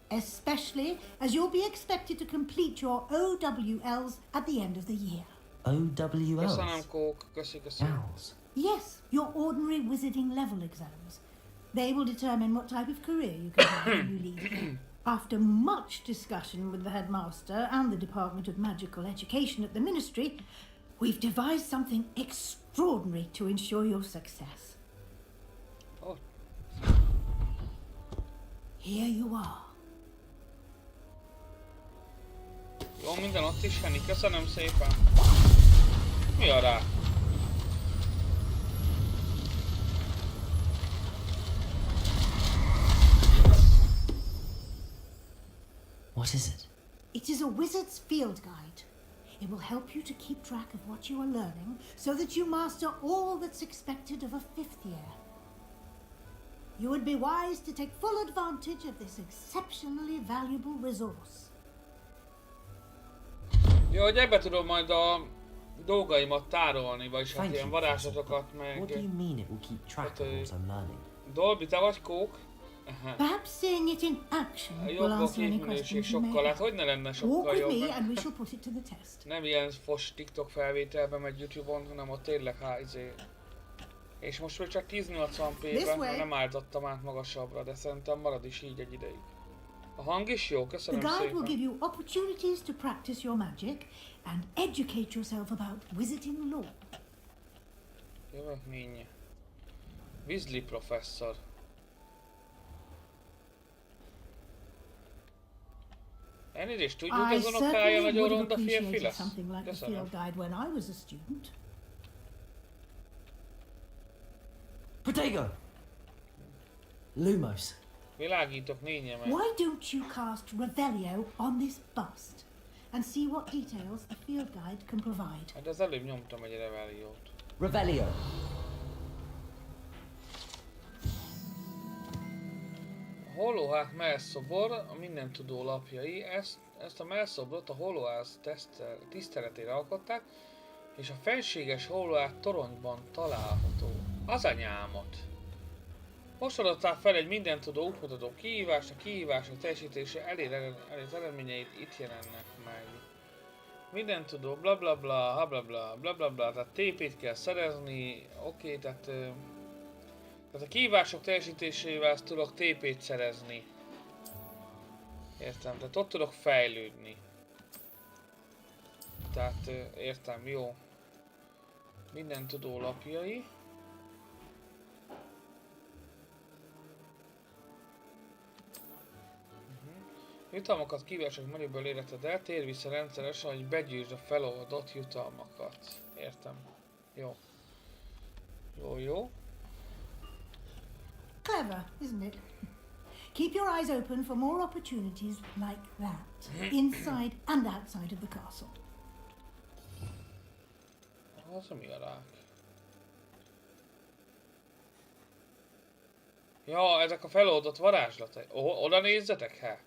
Especially as you'll be expected to complete your OWLs at the end of the year. OWLs? Köszönöm, Kók. Köszi. Yes, your ordinary wizarding level exams. They will determine what type of career you can have when you leave. After much discussion with the headmaster and the Department of Magical Education at the Ministry, we've devised something extraordinary to ensure your success. Oh. Here you are. Jó, minden ott is, Henny. Köszönöm szépen. Mi a rá? What is it? It is a wizard's field guide. It will help you to keep track of what you are learning so that you master all that's expected of a fifth year. You would be wise to take full advantage of this exceptionally valuable resource. Jó, hogy ebbe tudom majd a dolgaimat tárolni, vagyis hát Thank ilyen you, Professor. varázslatokat What do meg... you mean it will keep track of what I'm learning? Dolby, te vagy kók? Perhaps seeing it in action will Jobb a answer any képminőség questions you may sokkal, hát have. hogy ne lenne Walk sokkal with jobb? me and we shall put it to the test. Nem ilyen fos TikTok felvételben megy YouTube-on, hanem ott tényleg izé. És most még csak 1080p-ben, mert nem állítottam át magasabbra, de szerintem marad is így egy ideig. A hang is jó, The köszönöm guide will szépen. give you opportunities to practice your magic and educate yourself about wizarding lore. Jövök Nénye. Weasley professzor. Elnézést, tudjuk, I az unokája certainly nagyon would have ronda férfi appreciated lesz? something like the Köszönöm. field guide when I was a student. Protego! Lumos. Világítok Nénye meg. Why don't you cast Revelio on this bust and see what details the field guide can provide? Hát az előbb nyomtam egy revelliót. Revelio. A Hollowház mellszobor a mindentudó lapjai. Ezt a mellszobrot a Hollowház tiszteletére alkották, és a fenséges Hollowház toronyban található. Az anyámot! Most adottál fel egy mindentudó útmutató kihívást, a kihívások teljesítése az eredményeit itt jelennek meg. Mindentudó, blablabla, blablabla, blablabla, tehát TP-t kell szerezni, oké, tehát a kihívások teljesítésével azt tudok TP-t szerezni. Értem, tehát ott tudok fejlődni. Tehát értem, jó. Mindentudó lapjai. Jutalmakat kívások menüből érheted el, tér vissza rendszeresen, hogy begyűjtsd a feloldott jutalmakat. Értem. Jó. Jó. Clever, isn't it? Keep your eyes open for more opportunities like that, inside and outside of the castle. Az mi a rák? Ja, ezek a feloldott varázslatai. Oda nézzetek, he?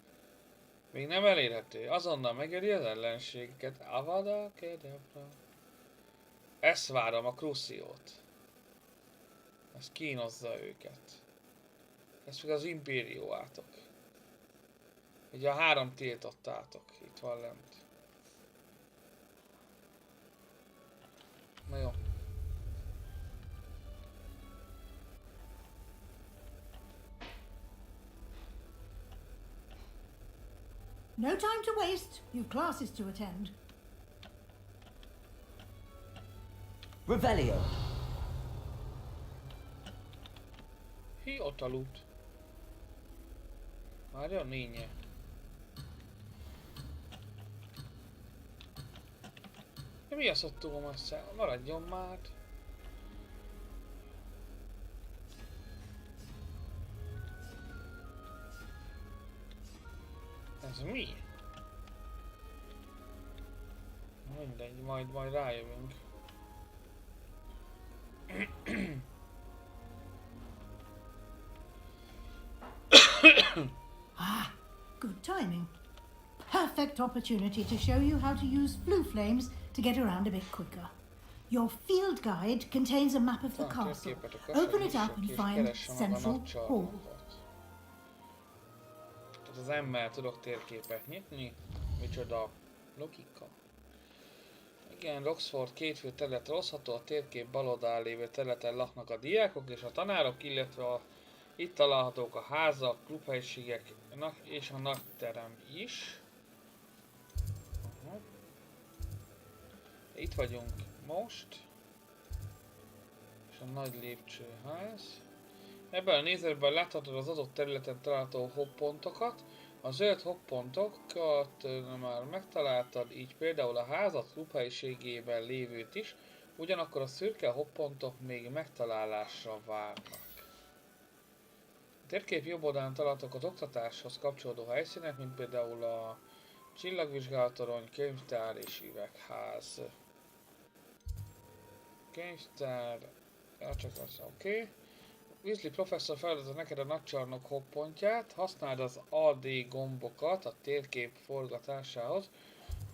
Még nem elérhető. Azonnal megöli az ellenségeket. Avada Kedavra. Ezt várom, a Cruciót. Ez kínozza őket. Ez csak az impérióátok. Ugye a 3 tiltottátok. Itt van lent. Na jó. No time to waste. You've classes to attend. Revelio. Hi, ott aludt. Várja, Nénye. De mi az, hogy Thomas? Maradjon már. Ez mi? Mindegy, majd rájövünk. Good timing. Perfect opportunity to show you how to use blue flames to get around a bit quicker. Your field guide contains a map of the castle. Open it up and find Central Hall. Tehát az M-mel tudok térképet nyitni. Micsoda logika. Igen, Roxford két fő területre osztható, a térkép bal oldalán lévő területen laknak a diákok és a tanárok, illetve itt találhatók a házak, klubhelyiségek és a nagyterem is. Itt vagyunk most. És a nagy lépcsőház. Ebben a nézetben láthatod az adott területen található hoppontokat. A zöld hoppontokat már megtaláltad, így például a házat klubhelyiségében lévőt is, ugyanakkor a szürke hoppontok még megtalálásra várnak. A térkép jobb oldalán találhatók az oktatáshoz kapcsolódó helyszínek, mint például a csillagvizsgálatorony, könyvtár és üvegház. Könyvtár, csak az oké. Weasley professzor feladata neked a nagycsarnok hoppontját, használd az AD gombokat a térkép forgatásához.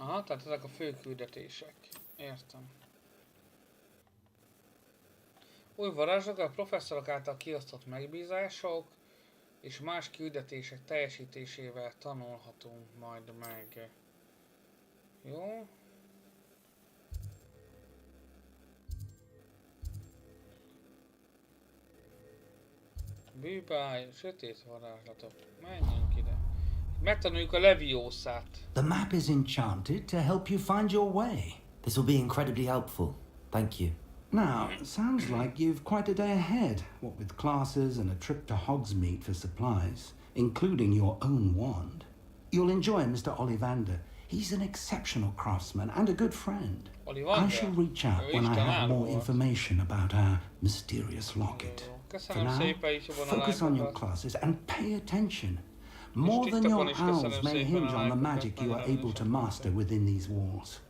Aha, tehát ezek a fő küldetések. Értem. Új varázslók, a professzorok által kiosztott megbízások és más küldetések teljesítésével tanulhatunk majd meg. Jó. Bűbáj, sötét varázslatok. Menjünk ide. Megtanuljuk a Levioszát. The map is enchanted to help you find your way. This will be incredibly helpful. Thank you. Now, sounds like you've quite a day ahead, what with classes and a trip to Hogsmeade for supplies, including your own wand. You'll enjoy Mr. Ollivander. He's an exceptional craftsman and a good friend. Ollivander? I shall reach out when I have more information about our mysterious locket. For now, focus on your classes and pay attention. More than your owls may hinge on the magic you are able to master within these walls.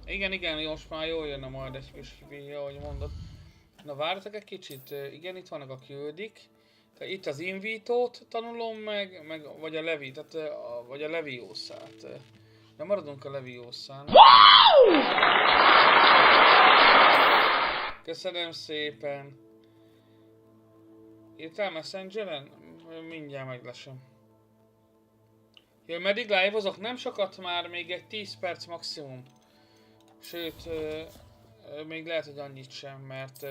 Igen, most már jól jönne majd egy kis víja, ahogy mondod. Na várjatok egy kicsit, igen, itt vannak a küldik. Tehát itt az invítót tanulom meg vagy a levi, tehát vagy a levioszát. De maradunk a levioszán. Köszönöm szépen. Írtál Messengeren? Mindjárt meglesem. Jó, meddig live-ozok? Nem sokat már, még egy 10 perc maximum. Sőt, még lehet, hogy annyit sem, mert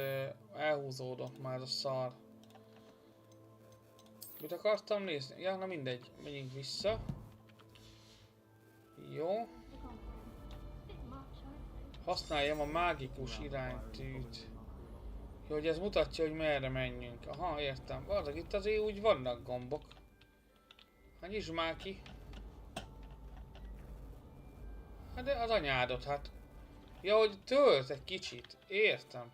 elhúzódott már a szar. Mit akartam nézni? Ja, na mindegy, menjünk vissza. Jó. Használjam a mágikus iránytűt. Jó, hogy ez mutatja, hogy merre menjünk. Aha, értem. Valószínűleg itt azért úgy vannak gombok. Hát nyisd már ki. Hát de az anyádot, hát. Ja, hogy tölt egy kicsit. Értem.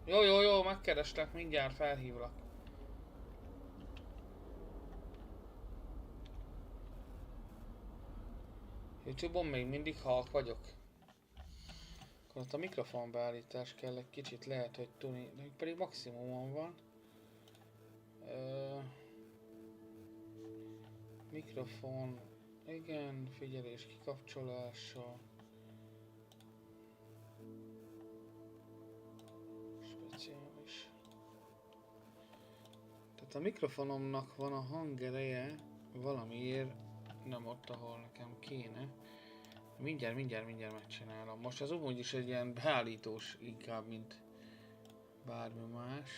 Jó, megkereslek, mindjárt felhívlak. YouTube-on még mindig halk vagyok. Akkor ott a mikrofonbeállítás kell egy kicsit, lehet, hogy tudni, de pedig maximumon van. Mikrofon, igen, figyelés kikapcsolása. Speciális. Tehát a mikrofonomnak van a hangereje valamiért nem ott, ahol nekem kéne. Mindjárt megcsinálom. Most az úgy is egy ilyen beállítós inkább, mint bármi más.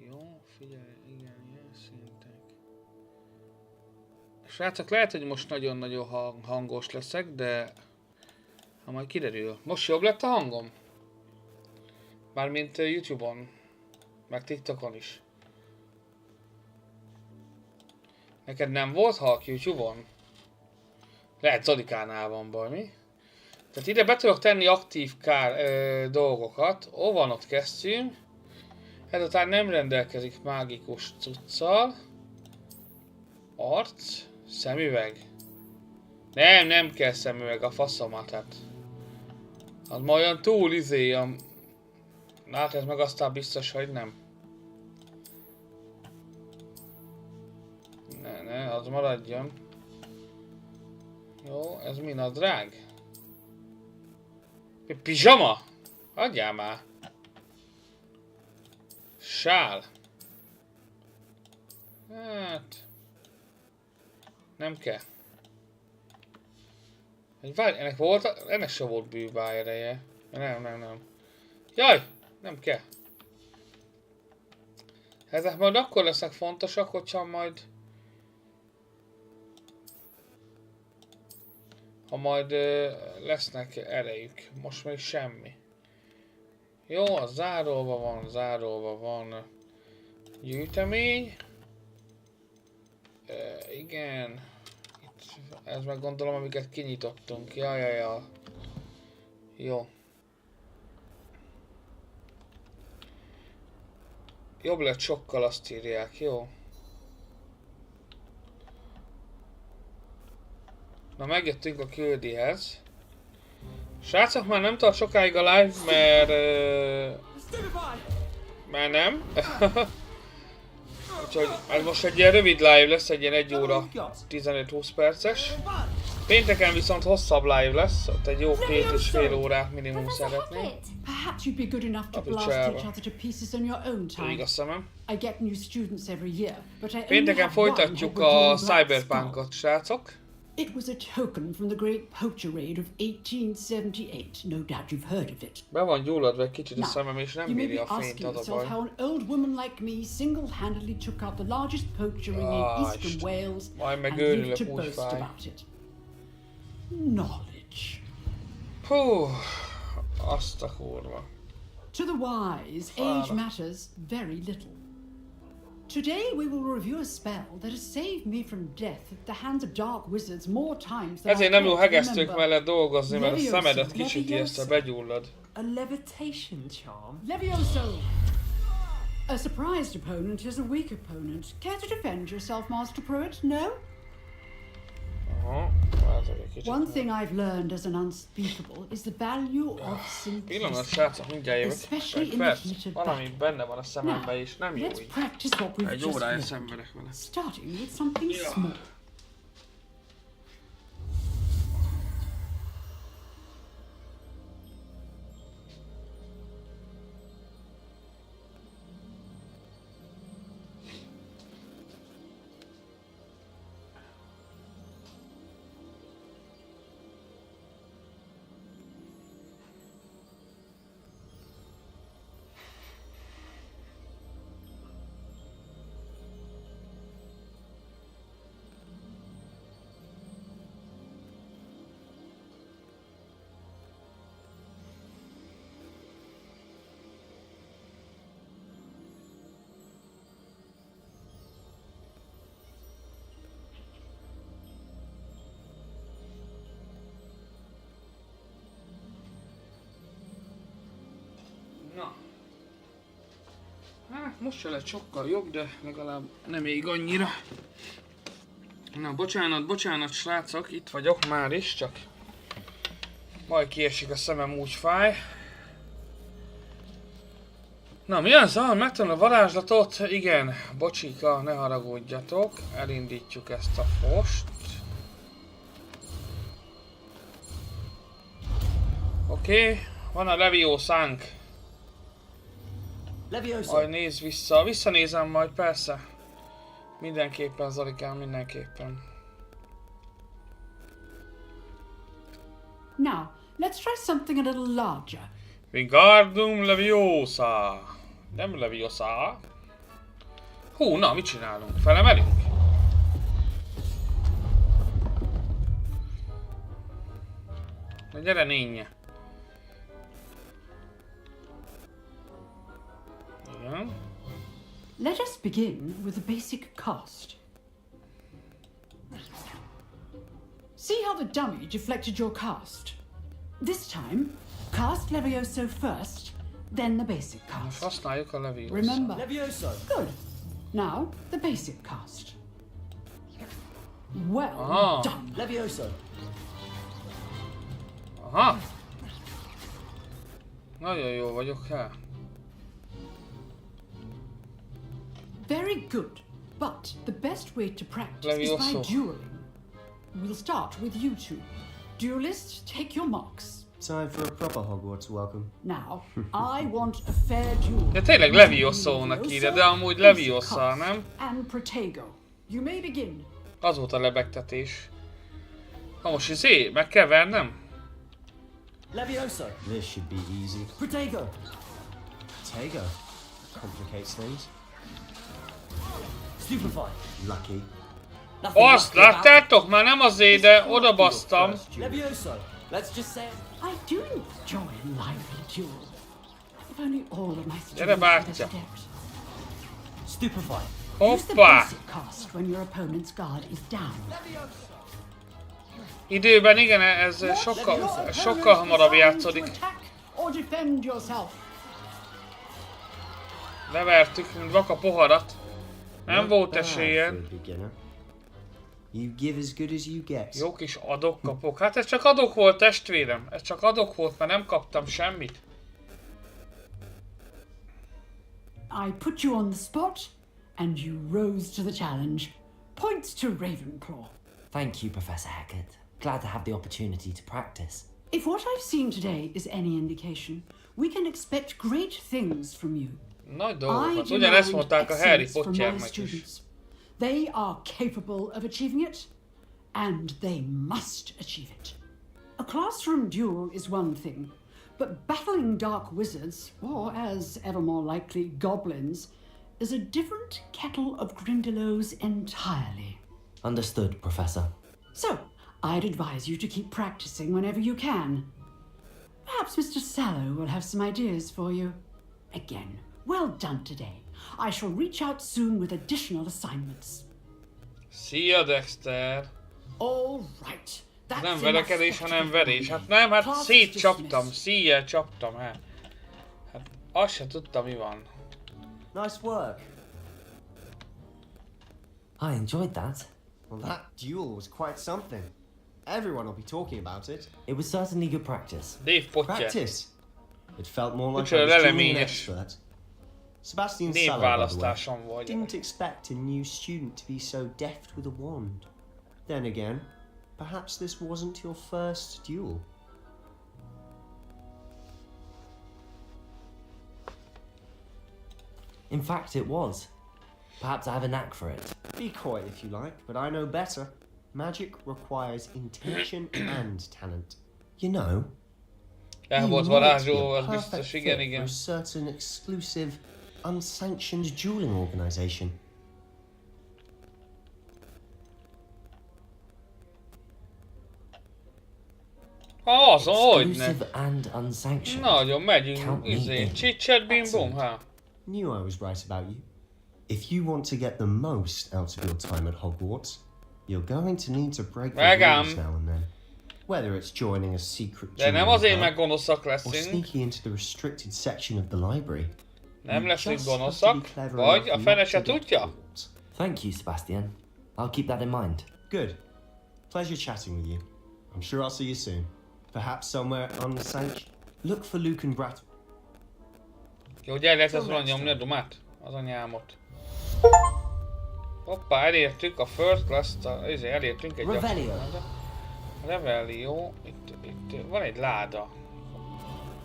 Jó, figyelj, igen, ilyen szintek. Srácok, lehet, hogy most nagyon-nagyon hangos leszek, de ha majd kiderül. Most jobb lett a hangom? Mármint YouTube-on, meg TikTokon is. Neked nem volt halk YouTube-on? Lehet Zodikánál van baj, mi? Tehát ide be tudok tenni aktív dolgokat. Ó, van ott kesztyűm. Ezután nem rendelkezik mágikus cuccal. Arc. Szemüveg. Nem kell szemüveg, a faszomat, hát. Az ma olyan túl hát ez meg aztán biztos, hogy nem. Ne, az maradjon. Jó, ez mi nadrág? Pizsama? Adjál már. Sál. Hát... Nem kell. Várj, ennek se volt bűbáj ereje. Nem. Jaj! Nem kell. Ezek majd akkor lesznek fontosak, hogyha majd... Ha majd lesznek erejük. Most még semmi. Jó, a záróba van gyűjtemény. Igen. Itt, ez meg gondolom, amiket kinyitottunk. Ja. Jó. Jobb lett sokkal, azt írják, jó? Na, megjöttünk a küldihez. Srácok, már nem tart sokáig a live, mert nem. Úgyhogy ez most egy ilyen rövid live lesz, egy ilyen 1 óra 15-20 perces. Pénteken viszont hosszabb live lesz, ott egy jó 2,5 órát minimum szeretnék. Perhaps you'd be good enough to blast each other to pieces on your own time. Igaz szemem. I get new students every year, but I only Pénteken have one folytatjuk who would a do black Cyberpunkot, srácok. It was a token from the great poacher raid of 1878. No doubt you've heard of it. Be van gyulladva egy kicsit a szemem, és nem You may bírja be a fényt, asking az a yourself baj. how an old woman like me single-handedly took out the largest poacher ring in eastern Wales Majd meg and lived őrülök, to úgy boast fáj. about it. Knowledge. Hú, azt a kurva. To the wise, age matters very little. Today we will review a spell that has saved me from death at the hands of dark wizards more times than Ezért nem jó hegesztők mellett dolgozni, mert a szemedet kicsit ezt begyullad. A levitation charm? Levioso! A surprised opponent is a weak opponent. Care to defend yourself, Master Pruitt? No? One thing I've learned as an unspeakable is the value of Pillanat, simplicity. srácok, mindjárt jövök. Especially Egy in the perc. heat of Valami battle. benne van a szememben, és nem jó Let's így. practice what we've Egy just órája learned. szenvedek vele. Starting with something small. Na. Hát most se lett sokkal jobb, de legalább nem még annyira. Na, bocsánat srácok, itt vagyok már is, csak majd kiesik a szemem, úgy fáj. Na, mi az? Megtanul a varázslatot? Igen, bocsika, ne haragudjatok. Elindítjuk ezt a fost. Oké, van a Levioszánk. Majd nézz vissza. Visszanézem majd, persze. Mindenképpen, Zolikám, mindenképpen. Now, let's try something a little larger. Wingardium Leviosa. Nem Leviosa. Hú, na, mit csinálunk? Felemelünk? Na gyere, nénye. Igen. Let us begin with the basic cast. See how the dummy deflected your cast? This time, cast Levioso first, then the basic cast. Használjuk a Leviosa. Remember. Levioso. Good. Now, the basic cast. Well done. Levioso. Aha. Nagyon jó vagyok, hát. Very good. But the best way to practice is Levioso. by dueling. We'll start with you two. Duelists, take your marks. Time for a proper Hogwarts welcome. Now, I want a fair duel. De tényleg Leviosa-nak írja, de amúgy Leviosa, nem? And Protego. You may begin. Az volt a lebegtetés. Na most meg kell vernem? Levioso. This should be easy. Protego. Protego. Complicates things. Stupefy. Lucky. Azt láttátok? Már nem azért, de oda basztam. Levioso. Let's just say I do enjoy a lively duel. If only all of my Gyere, students bátyja. were adept. Stupefy. Use the Hoppá! basic cast when your opponent's guard is down. Időben igen, ez sokkal hamarabb játszódik. Attack or defend yourself. Levertük, mint vaka poharat. Nem volt esélyen. You give as good as you get. Jó kis adok kapok. Hát ez csak adok volt, testvérem. Ez csak adok volt, mert nem kaptam semmit. I put you on the spot, and you rose to the challenge. Points to Ravenclaw. Thank you, Professor Hackett. Glad to have the opportunity to practice. If what I've seen today is any indication, we can expect great things from you. Nagy dolgokat. Ugyanezt mondták a Harry Potternek is. They are capable of achieving it, and they must achieve it. A classroom duel is one thing, but battling dark wizards, or as ever more likely goblins, is a different kettle of Grindylows entirely. Understood, Professor. So, I'd advise you to keep practicing whenever you can. Perhaps Mr. Sallow will have some ideas for you. Again, well done today. I shall reach out soon with additional assignments. Szia, Dexter! All right. Nem verekedés, hanem verés. Hát nem, hát szétcsaptam, szíjjel csaptam, hát. Hát azt se tudtam, mi van. Nice work. I enjoyed that. Well, that duel was quite something. Everyone will be talking about it. It was certainly good practice. Dave Potter. Practice? It felt more like I was dueling an expert. Sebastian Sallow, by the way, didn't expect a new student to be so deft with a wand. Then again, perhaps this wasn't your first duel. In fact, it was. Perhaps I have a knack for it. Be coy if you like, but I know better. Magic requires intention and talent. You know, you might varázsló, be a az biztos, perfect igen, fit igen. for a certain exclusive, unsanctioned dueling organization. Az, hogyne. Exclusive and unsanctioned. Nagyon megyünk, csicset bim bum, ha. Knew I was right about you. If you want to get the most out of your time at Hogwarts, you're going to need to break the rules now and then. Whether it's joining a secret De nem azért, mert gonoszak or leszünk. sneaking into the restricted section of the library. Nem leszünk gonoszak, vagy a fene se tudja. Thank you, Sebastian. I'll keep that in mind. Good. Pleasure chatting with you. I'm sure I'll see you soon. Perhaps somewhere unsanctioned. Look for Luke and Brat. Jó, gyere, lehet ezt nyomni a dumát? Az anyámot. Hoppá, elértük a first class-t, elértünk egy gyakorlatra. Revelio. Itt van egy láda.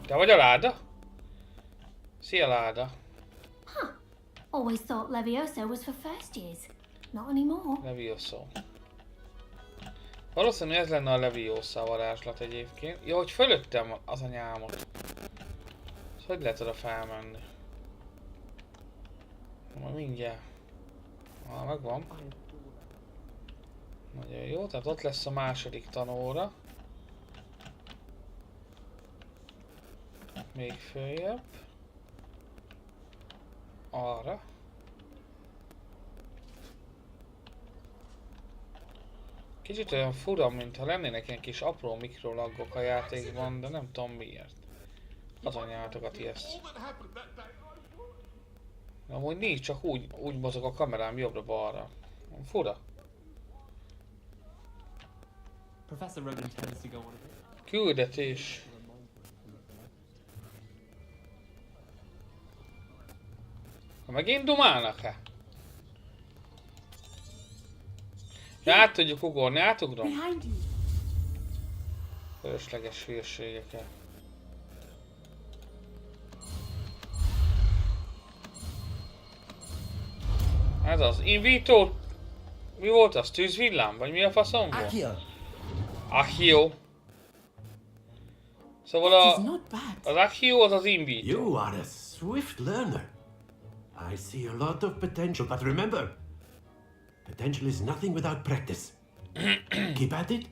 Te vagy a láda? Szia, láda. Huh. Always thought Levioso was for first years. Not anymore. Levioso. Valószínűleg ez lenne a Leviosa varázslat egyébként. Ja, hogy fölöttem az anyámot. Hogy lehet oda felmenni? Majd mindjárt. Megvan. Nagyon jó, tehát ott lesz a második tanóra. Még följebb. Arra. Kicsit olyan fura, mintha lennének ilyen kis apró mikrolaggok a játékban, de nem tudom miért. Az anyátokat ijeszt. Amúgy nincs, csak úgy mozog a kamerám jobbra-balra. Fura. Professor Rogan tends to go on a bit. Küldetés. Megint dumálnak-e? Át tudjuk ugorni, átugrom? Fölösleges hülyeségekkel. Ez az invitó. Mi volt az? Tűzvillám? Vagy mi a faszom volt? Accio. Szóval az Accio az az invitó. You are a swift learner. I see a lot of potential, but remember, potential is nothing without practice. Keep at it.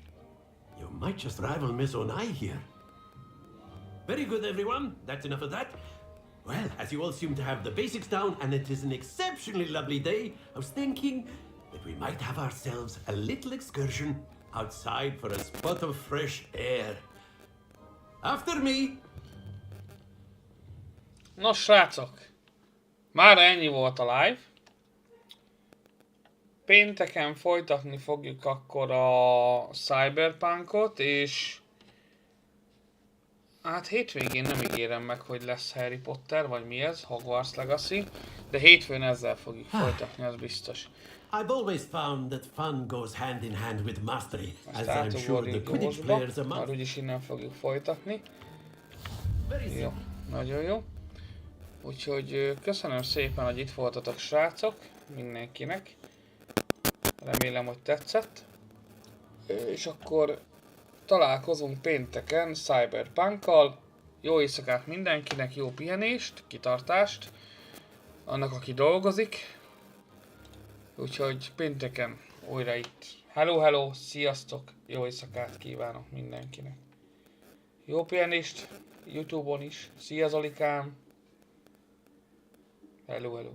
You might just rival Miss Onai here. Very good, everyone. That's enough of that. Well, as you all seem to have the basics down, and it is an exceptionally lovely day, I was thinking that we might have ourselves a little excursion outside for a spot of fresh air. After me! Nos, srácok! Mára ennyi volt a live. Pénteken folytatni fogjuk akkor a Cyberpunkot, és hát hétvégén nem ígérem meg, hogy lesz Harry Potter, vagy mi ez, Hogwarts Legacy, de hétfőn ezzel fogjuk folytatni, az biztos. I've always found that fun goes hand in hand with mastery, Azt as I'm sure the Quidditch players are már úgyis innen fogjuk folytatni. Jó, nagyon jó. Úgyhogy köszönöm szépen, hogy itt voltatok, srácok, mindenkinek. Remélem, hogy tetszett. És akkor találkozunk pénteken Cyberpunkkal. Jó éjszakát mindenkinek, jó pihenést, kitartást. Annak, aki dolgozik. Úgyhogy pénteken újra itt. Hello, hello, sziasztok, jó éjszakát kívánok mindenkinek. Jó pihenést, YouTube-on is. Szia Zolikám. Hello, hello.